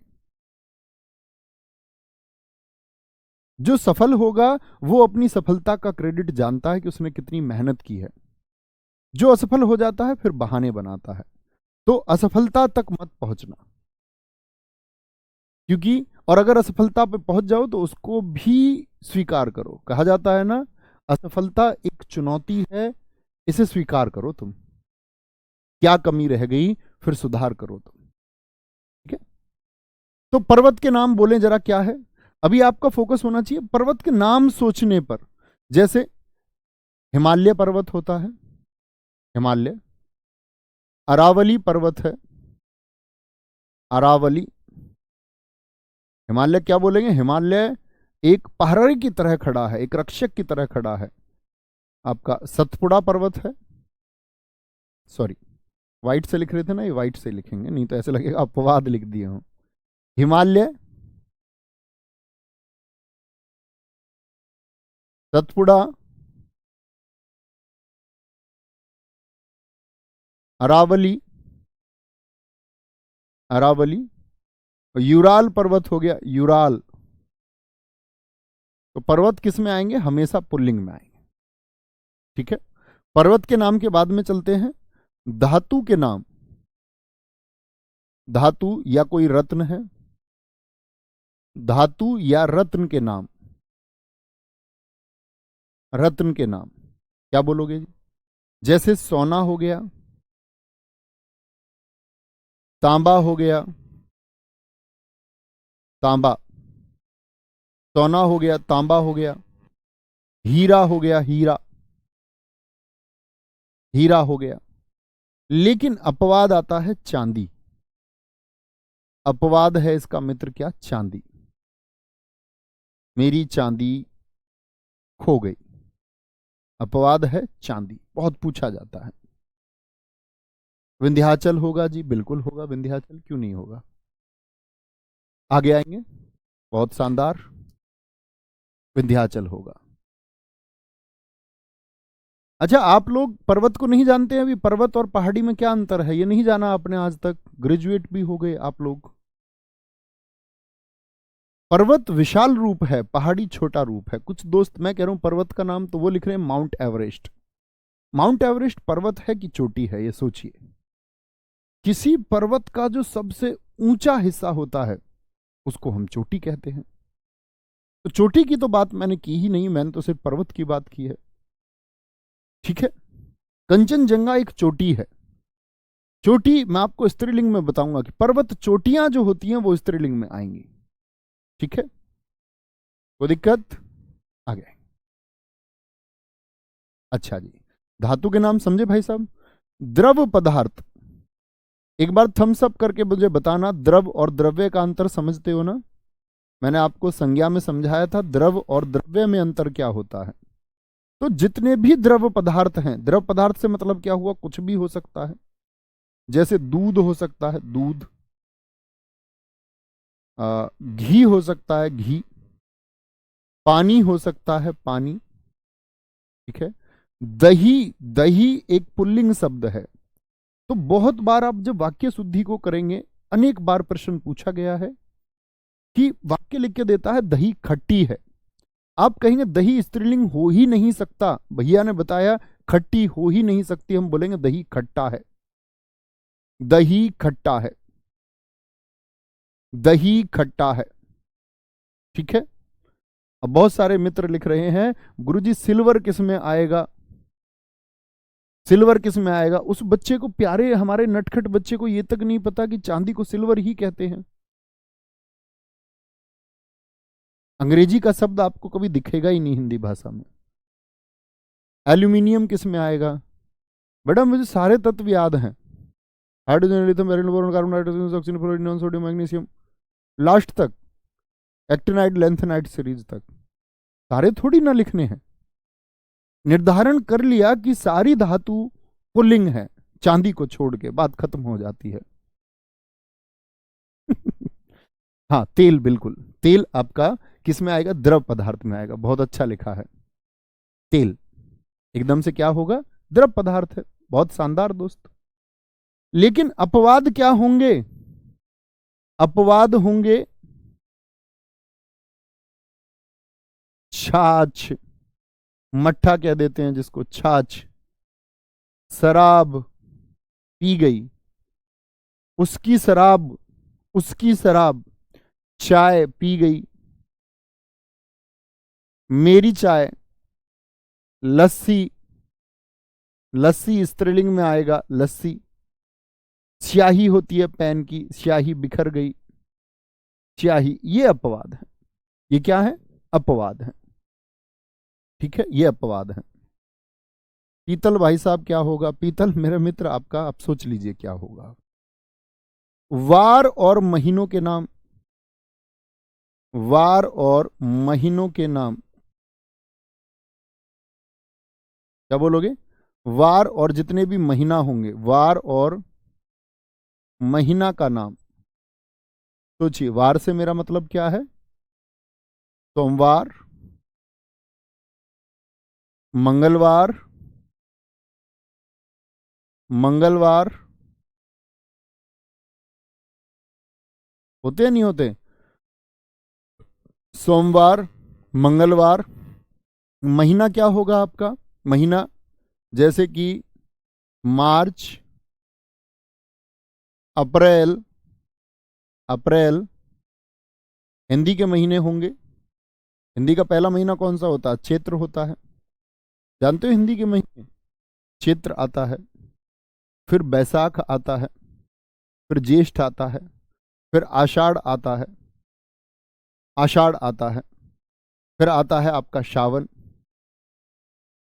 जो सफल होगा वो अपनी सफलता का क्रेडिट जानता है कि उसने कितनी मेहनत की है। जो असफल हो जाता है फिर बहाने बनाता है। तो असफलता तक मत पहुंचना, क्योंकि और अगर असफलता पे पहुंच जाओ तो उसको भी स्वीकार करो। कहा जाता है ना, असफलता एक चुनौती है, इसे स्वीकार करो तुम, क्या कमी रह गई फिर सुधार करो तुम, ठीक है। तो पर्वत के नाम बोलें जरा, क्या है? अभी आपका फोकस होना चाहिए पर्वत के नाम सोचने पर। जैसे हिमालय पर्वत होता है, हिमालय। अरावली पर्वत है, अरावली। हिमालय क्या बोलेंगे? हिमालय एक पहरे की तरह खड़ा है, एक रक्षक की तरह खड़ा है। आपका सतपुड़ा पर्वत है, सॉरी व्हाइट से लिख रहे थे ना, ये व्हाइट से लिखेंगे, नहीं तो ऐसे लगेगा अपवाद लिख दिए हो। हिमालय, सतपुड़ा, अरावली, अरावली, और यूराल पर्वत हो गया, यूराल। तो पर्वत किस में आएंगे? हमेशा पुल्लिंग में आएंगे, ठीक है। पर्वत के नाम के बाद में चलते हैं धातु के नाम। धातु या कोई रत्न है, धातु या रत्न के नाम। रत्न के नाम क्या बोलोगे जी? जैसे सोना हो गया, तांबा हो गया, तांबा, सोना हो गया, तांबा हो गया, हीरा हो गया, हीरा, हीरा हो गया। लेकिन अपवाद आता है चांदी। अपवाद है इसका मित्र क्या? चांदी। मेरी चांदी खो गई, अपवाद है चांदी, बहुत पूछा जाता है। विंध्याचल होगा जी, बिल्कुल होगा विंध्याचल, क्यों नहीं होगा। आगे आएंगे, बहुत शानदार, विंध्याचल होगा। अच्छा, आप लोग पर्वत को नहीं जानते हैं? अभी पर्वत और पहाड़ी में क्या अंतर है ये नहीं जाना आपने आज तक, ग्रेजुएट भी हो गए आप लोग। पर्वत विशाल रूप है, पहाड़ी छोटा रूप है। कुछ दोस्त, मैं कह रहा हूं पर्वत का नाम तो वो लिख रहे हैं माउंट एवरेस्ट। माउंट एवरेस्ट पर्वत है कि चोटी है, ये सोचिए। किसी पर्वत का जो सबसे ऊंचा हिस्सा होता है उसको हम चोटी कहते हैं। तो चोटी की तो बात मैंने की ही नहीं, मैंने तो सिर्फ पर्वत की बात की है, ठीक है। कंचनजंगा एक चोटी है। चोटी मैं आपको स्त्रीलिंग में बताऊंगा कि पर्वत चोटियां जो होती हैं वो स्त्रीलिंग में आएंगी, ठीक है, कोई दिक्कत? आ गए। अच्छा जी, धातु के नाम समझे भाई साहब। द्रव पदार्थ, एक बार थम्स अप करके मुझे बताना, द्रव और द्रव्य का अंतर समझते हो ना? मैंने आपको संज्ञा में समझाया था द्रव और द्रव्य में अंतर क्या होता है। तो जितने भी द्रव पदार्थ हैं, द्रव पदार्थ से मतलब क्या हुआ, कुछ भी हो सकता है। जैसे दूध हो सकता है, दूध, घी हो सकता है, घी, पानी हो सकता है, पानी, ठीक है। दही, दही एक पुल्लिंग शब्द है। तो बहुत बार आप जब वाक्य शुद्धि को करेंगे, अनेक बार प्रश्न पूछा गया है कि वाक्य लिख के देता है दही खट्टी है, आप कहेंगे दही स्त्रीलिंग हो ही नहीं सकता, भैया ने बताया खट्टी हो ही नहीं सकती, हम बोलेंगे दही खट्टा है, दही खट्टा है, दही खट्टा है, ठीक है। अब बहुत सारे मित्र लिख रहे हैं गुरुजी सिल्वर किस में आएगा, सिल्वर किस में आएगा। उस बच्चे को, प्यारे हमारे नटखट बच्चे को ये तक नहीं पता कि चांदी को सिल्वर ही कहते हैं। अंग्रेजी का शब्द आपको कभी दिखेगा ही नहीं हिंदी भाषा में। एल्यूमिनियम किस में आएगा? बेटा मुझे सारे तत्व याद हैं, hydrogen, lithium, beryllium, boron, carbon, nitrogen, oxygen, fluorine, neon, sodium, magnesium, last तक, एक्टिनाइट, लेंथेनाइट सीरीज तक, सारे थोड़ी ना लिखने हैं। निर्धारण कर लिया कि सारी धातु पुल्लिंग है, चांदी को छोड़ के, बात खत्म हो जाती है। हाँ, तेल, बिल्कुल, तेल आपका किस में आएगा? द्रव पदार्थ में आएगा, बहुत अच्छा लिखा है। तेल एकदम से क्या होगा? द्रव पदार्थ है, बहुत शानदार दोस्त। लेकिन अपवाद क्या होंगे? अपवाद होंगे छाछ, मट्ठा कह देते हैं जिसको, छाछ, शराब पी गई, उसकी शराब, उसकी शराब, चाय पी गई, मेरी चाय, लस्सी, लस्सी स्त्रीलिंग में आएगा, लस्सी, स्याही होती है पेन की, स्याही बिखर गई, स्याही, ये अपवाद है। ये क्या है? अपवाद है, ठीक है, ये अपवाद है। पीतल भाई साहब क्या होगा? पीतल मेरे मित्र आपका, आप सोच लीजिए क्या होगा। वार और महीनों के नाम, वार और महीनों के नाम, क्या बोलोगे? वार और जितने भी महीना होंगे, वार और महीना का नाम। सोचिए, वार से मेरा मतलब क्या है? सोमवार, मंगलवार, मंगलवार, होते हैं नहीं होते? सोमवार, मंगलवार। महीना क्या होगा आपका? महीना जैसे कि मार्च, अप्रैल, अप्रैल हिंदी के महीने होंगे। हिंदी का पहला महीना कौन सा होता है? चैत्र होता है, जानते हो हिंदी के महीने? चैत्र आता है, फिर बैसाख आता है, फिर ज्येष्ठ आता है, फिर आषाढ़ आता है, आषाढ़ आता है, फिर आता है आपका श्रावण,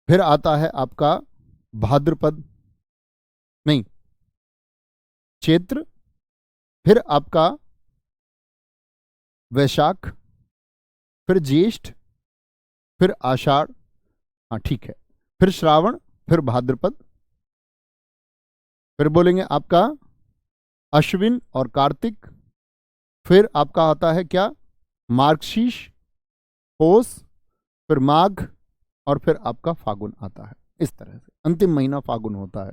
फिर आता है आपका भाद्रपद, नहीं, चैत्र, फिर आपका वैशाख, फिर ज्येष्ठ, फिर आषाढ़, हाँ ठीक है, फिर श्रावण, फिर भाद्रपद, फिर बोलेंगे आपका अश्विन और कार्तिक, फिर आपका आता है क्या, मार्गशीर्ष, पौष, फिर माघ, और फिर आपका फागुन आता है। इस तरह से अंतिम महीना फागुन होता है,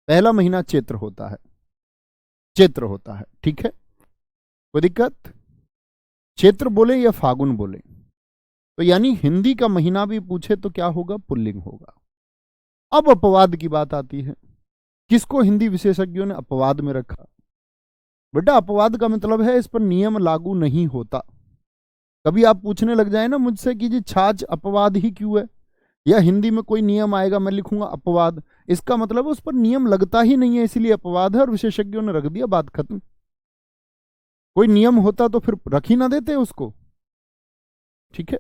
पहला महीना चैत्र होता है, चैत्र होता है। ठीक है, कोई दिक्कत? चैत्र बोले या फागुन बोले, तो यानी हिंदी का महीना भी पूछे तो क्या होगा, पुल्लिंग होगा। अब अपवाद की बात आती है, किसको हिंदी विशेषज्ञों ने अपवाद में रखा? बेटा अपवाद का मतलब है इस पर नियम लागू नहीं होता। कभी आप पूछने लग जाए ना मुझसे कि जी छाछ अपवाद ही क्यों है, या हिंदी में कोई नियम आएगा मैं लिखूंगा अपवाद, इसका मतलब उस पर नियम लगता ही नहीं है इसलिए अपवाद है, और विशेषज्ञों ने रख दिया, बात खत्म। कोई नियम होता तो फिर रख ही ना देते उसको। ठीक है,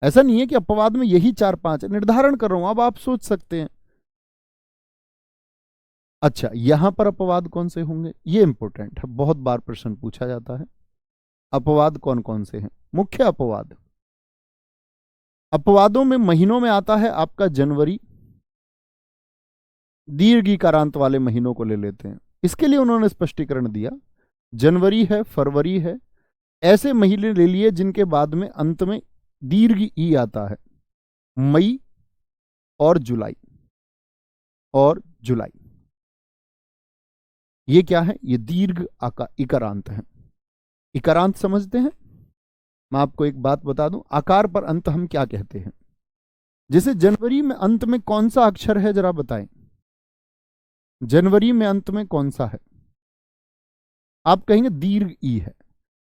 ऐसा नहीं है कि अपवाद में यही 4-5 निर्धारण कर रहा हूं, अब आप सोच सकते हैं अच्छा यहां पर अपवाद कौन से होंगे, ये इंपॉर्टेंट है, बहुत बार प्रश्न पूछा जाता है। अपवाद कौन कौन से हैं? मुख्य अपवाद, अपवादों में महीनों में आता है आपका जनवरी, दीर्घ इकारांत वाले महीनों को ले लेते हैं, इसके लिए उन्होंने स्पष्टीकरण दिया, जनवरी है, फरवरी है, ऐसे महीने ले लिए जिनके बाद में अंत में दीर्घ ई आता है, मई और जुलाई, और जुलाई, ये क्या है, ये दीर्घ इकारांत है। इकारांत समझते हैं? मैं आपको एक बात बता दूं, आकार पर अंत हम क्या कहते हैं। जैसे जनवरी में अंत में कौन सा अक्षर है जरा बताएं, जनवरी में अंत में कौन सा है? आप कहेंगे दीर्घ ई है,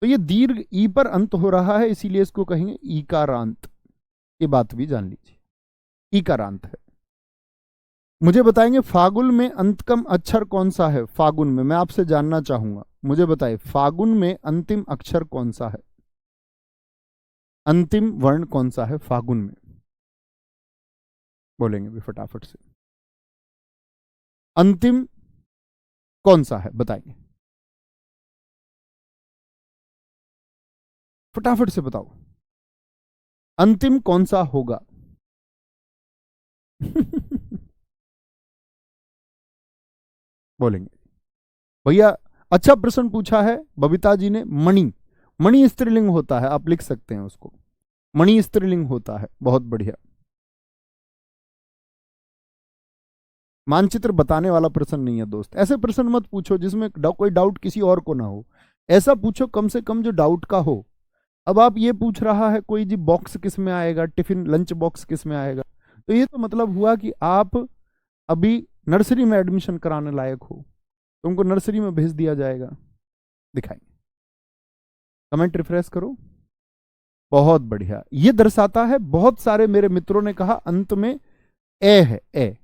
तो ये दीर्घ ई पर अंत हो रहा है इसीलिए इसको कहेंगे ईकारांत, ये बात भी जान लीजिए, ईकारांत है। मुझे बताएंगे फागुन में अंतकम अक्षर कौन सा है, फागुन में, मैं आपसे जानना चाहूंगा, मुझे बताइए फागुन में अंतिम अक्षर कौन सा है, अंतिम वर्ण कौन सा है फागुन में? बोलेंगे भी फटाफट से, अंतिम कौन सा है बताइए, फटाफट से बताओ, अंतिम कौन सा होगा? बोलेंगे भैया, अच्छा प्रश्न पूछा है बबीता जी ने, मणि, मणि स्त्रीलिंग होता है, आप लिख सकते हैं उसको, मणि स्त्रीलिंग होता है, बहुत बढ़िया। मानचित्र बताने वाला प्रश्न नहीं है दोस्त, ऐसे प्रश्न मत पूछो जिसमें कोई डाउट किसी और को ना हो, ऐसा पूछो कम से कम जो डाउट का हो। अब आप ये पूछ रहा है कोई जी बॉक्स किस में आएगा, टिफिन लंच बॉक्स किस में आएगा, तो ये तो मतलब हुआ कि आप अभी नर्सरी में एडमिशन कराने लायक हो, तुमको नर्सरी में भेज दिया जाएगा। दिखाएंगे, कमेंट रिफ्रेश करो, बहुत बढ़िया, ये दर्शाता है, बहुत सारे मेरे मित्रों ने कहा अंत में ए है, ए,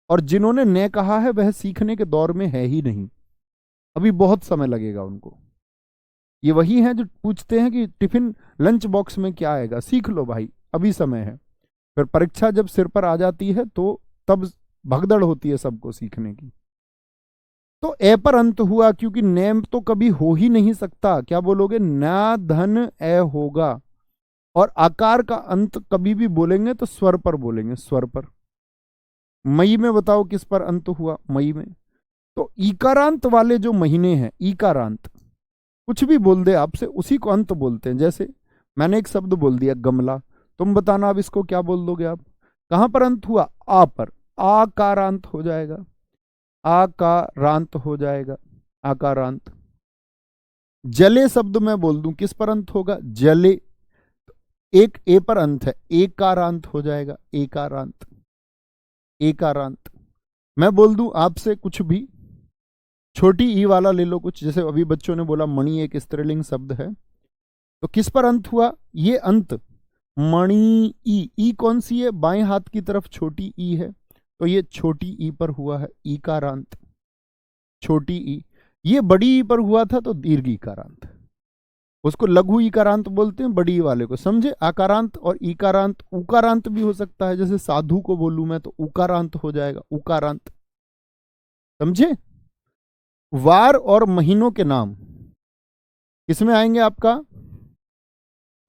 और जिन्होंने ने कहा है वह सीखने के दौर में है ही नहीं, अभी बहुत समय लगेगा उनको। ये वही हैं जो पूछते हैं कि टिफिन लंच बॉक्स में क्या आएगा, सीख लो भाई अभी समय है, फिर परीक्षा जब सिर पर आ जाती है तो तब भगदड़ होती है सबको सीखने की। तो ए पर अंत हुआ क्योंकि नेम तो कभी हो ही नहीं सकता, क्या बोलोगे, ना धन ए होगा, और आकार का अंत कभी भी बोलेंगे तो स्वर पर बोलेंगे, स्वर पर। मई में बताओ किस पर अंत हुआ, मई में, तो ईकारांत वाले जो महीने हैं, ईकारांत, कुछ भी बोल दे आपसे उसी को अंत बोलते हैं। जैसे मैंने एक शब्द बोल दिया गमला, तुम बताना अब इसको क्या बोल दोगे आप, कहां पर अंत हुआ, आ पर, आकारांत हो जाएगा, आकारांत हो जाएगा, आकारांत। जले शब्द मैं बोल दूं किस पर अंत होगा, जले, एक ए पर अंत है, एकारांत हो जाएगा, एकारांत, एकारांत। मैं बोल दूं आपसे कुछ भी, छोटी ई वाला ले लो कुछ, जैसे अभी बच्चों ने बोला मणि एक स्त्रीलिंग शब्द है, तो किस पर अंत हुआ, ये अंत मणि ई कौन सी है? बाएं हाथ की तरफ छोटी ई है, तो ये छोटी ई पर हुआ है ईकारांत, छोटी ई। ये बड़ी ई पर हुआ था तो दीर्घ ईकारांत, उसको लघु ईकारांत बोलते हैं, बड़ी ई वाले को, समझे? आकारांत और ईकारांत, उकारांत भी हो सकता है, जैसे साधु को बोलूं मैं तो उकारांत हो जाएगा, उकारांत, समझे? वार और महीनों के नाम किसमें आएंगे आपका?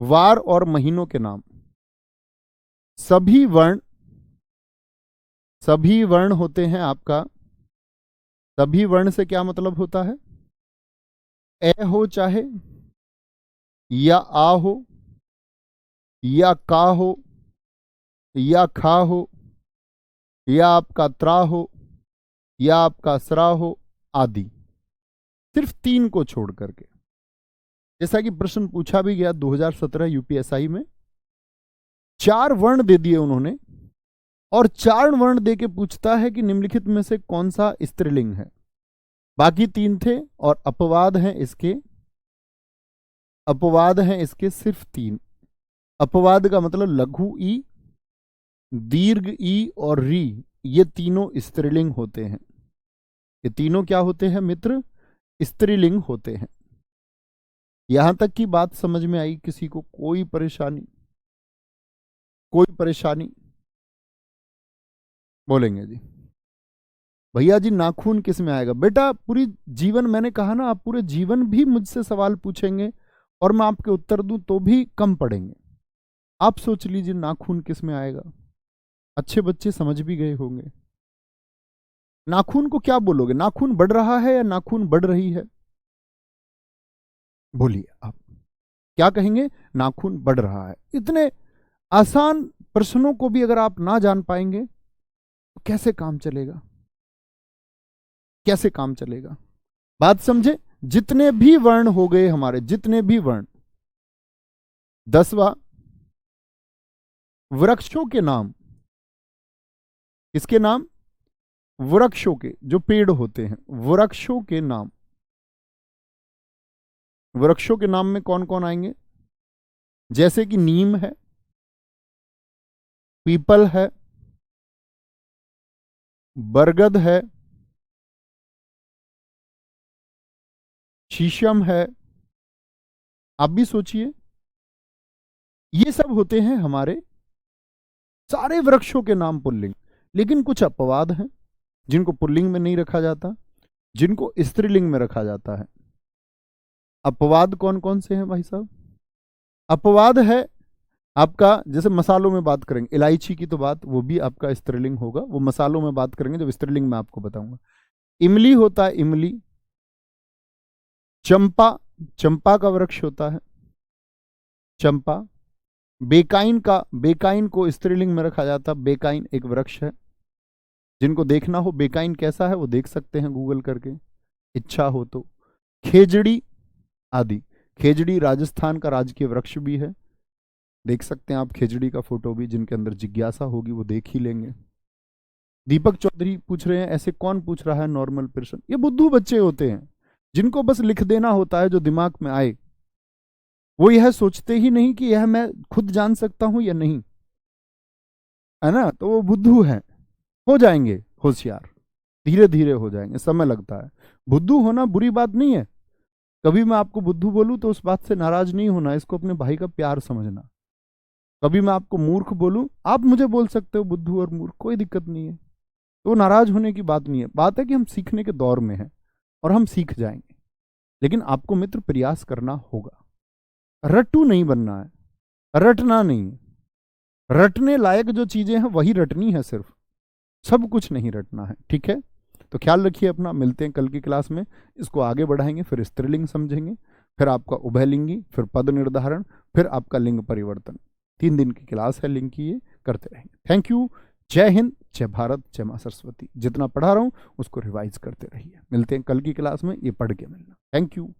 वार और महीनों के नाम। सभी वर्ण होते हैं आपका, सभी वर्ण से क्या मतलब होता है? ए हो चाहे, या आ हो, या का हो, या खा हो, या आपका त्रा हो, या आपका सरा हो, आदि, सिर्फ 3 को छोड़ करके। जैसा कि प्रश्न पूछा भी गया 2017 यूपीएसआई में, 4 वर्ण दे दिए उन्होंने, और 4 वर्ण दे के पूछता है कि निम्नलिखित में से कौन सा स्त्रीलिंग है। बाकी 3 थे, और अपवाद हैं इसके सिर्फ 3। अपवाद का मतलब लघु ई, दीर्घ ई और री, ये तीनों स्त्रीलिंग होते हैं। ये तीनों क्या होते हैं मित्र? स्त्रीलिंग होते हैं। यहां तक की बात समझ में आई किसी को? कोई परेशानी? कोई परेशानी? बोलेंगे जी भैया जी नाखून किस में आएगा? बेटा पूरी जीवन, मैंने कहा ना, आप पूरे जीवन भी मुझसे सवाल पूछेंगे और मैं आपके उत्तर दूं तो भी कम पड़ेंगे। आप सोच लीजिए नाखून किस में आएगा। अच्छे बच्चे समझ भी गए होंगे। नाखून को क्या बोलोगे? नाखून बढ़ रहा है या नाखून बढ़ रही है? बोलिए आप क्या कहेंगे? नाखून बढ़ रहा है। इतने आसान प्रश्नों को भी अगर आप ना जान पाएंगे तो कैसे काम चलेगा? कैसे काम चलेगा? बात समझे? जितने भी वर्ण हो गए हमारे, जितने भी वर्ण, 10वां, वृक्षों के नाम। किसके नाम? वृक्षों के, जो पेड़ होते हैं, वृक्षों के नाम। वृक्षों के नाम में कौन कौन आएंगे? जैसे कि नीम है, पीपल है, बरगद है, शीशम है। आप भी सोचिए, ये सब होते हैं हमारे सारे वृक्षों के नाम पुल्लिंग। लेकिन कुछ अपवाद हैं जिनको पुल्लिंग में नहीं रखा जाता, जिनको स्त्रीलिंग में रखा जाता है। अपवाद कौन कौन से हैं भाई साहब? अपवाद है आपका, जैसे मसालों में बात करेंगे, इलायची की तो बात, वो भी आपका स्त्रीलिंग होगा, वो मसालों में बात करेंगे जब स्त्रीलिंग में आपको बताऊंगा। इमली होता है, इमली। चंपा, चंपा का वृक्ष होता है चंपा। बेकाइन को स्त्रीलिंग में रखा जाता, बेकाइन एक वृक्ष है। जिनको देखना हो बेकाइन कैसा है वो देख सकते हैं गूगल करके, इच्छा हो तो। खेजड़ी आदि, खेजड़ी राजस्थान का राजकीय वृक्ष भी है, देख सकते हैं आप खेजड़ी का फोटो भी, जिनके अंदर जिज्ञासा होगी वो देख ही लेंगे। दीपक चौधरी पूछ रहे हैं ऐसे कौन पूछ रहा है नॉर्मल पर्सन? ये बुद्धू बच्चे होते हैं जिनको बस लिख देना होता है जो दिमाग में आए। वो यह सोचते ही नहीं कि यह मैं खुद जान सकता हूं या नहीं, है ना? तो वो बुद्धू हैं। हो जाएंगे होशियार, धीरे धीरे हो जाएंगे, समय लगता है। बुद्धू होना बुरी बात नहीं है। कभी मैं आपको बुद्धू बोलूं तो उस बात से नाराज नहीं होना, इसको अपने भाई का प्यार समझना। कभी मैं आपको मूर्ख बोलूं, आप मुझे बोल सकते हो बुद्धू और मूर्ख, कोई दिक्कत नहीं है। तो नाराज होने की बात नहीं है। बात है कि हम सीखने के दौर में हैं और हम सीख जाएंगे। लेकिन आपको मित्र प्रयास करना होगा, रट्टू नहीं बनना है, रटना नहीं। रटने लायक जो चीजें हैं वही रटनी है, सिर्फ सब कुछ नहीं रटना है। ठीक है, तो ख्याल रखिए अपना। मिलते हैं कल की क्लास में, इसको आगे बढ़ाएंगे, फिर स्त्रीलिंग समझेंगे, फिर आपका उभयलिंगी, फिर पद निर्धारण, फिर आपका लिंग परिवर्तन। 3 दिन की क्लास है लिंग की, ये करते रहेंगे। Thank you. जय हिंद, जय भारत, जय मां सरस्वती। जितना पढ़ा रहा हूं उसको रिवाइज करते रहिए। मिलते हैं कल की क्लास में, ये पढ़ के मिलना। Thank you.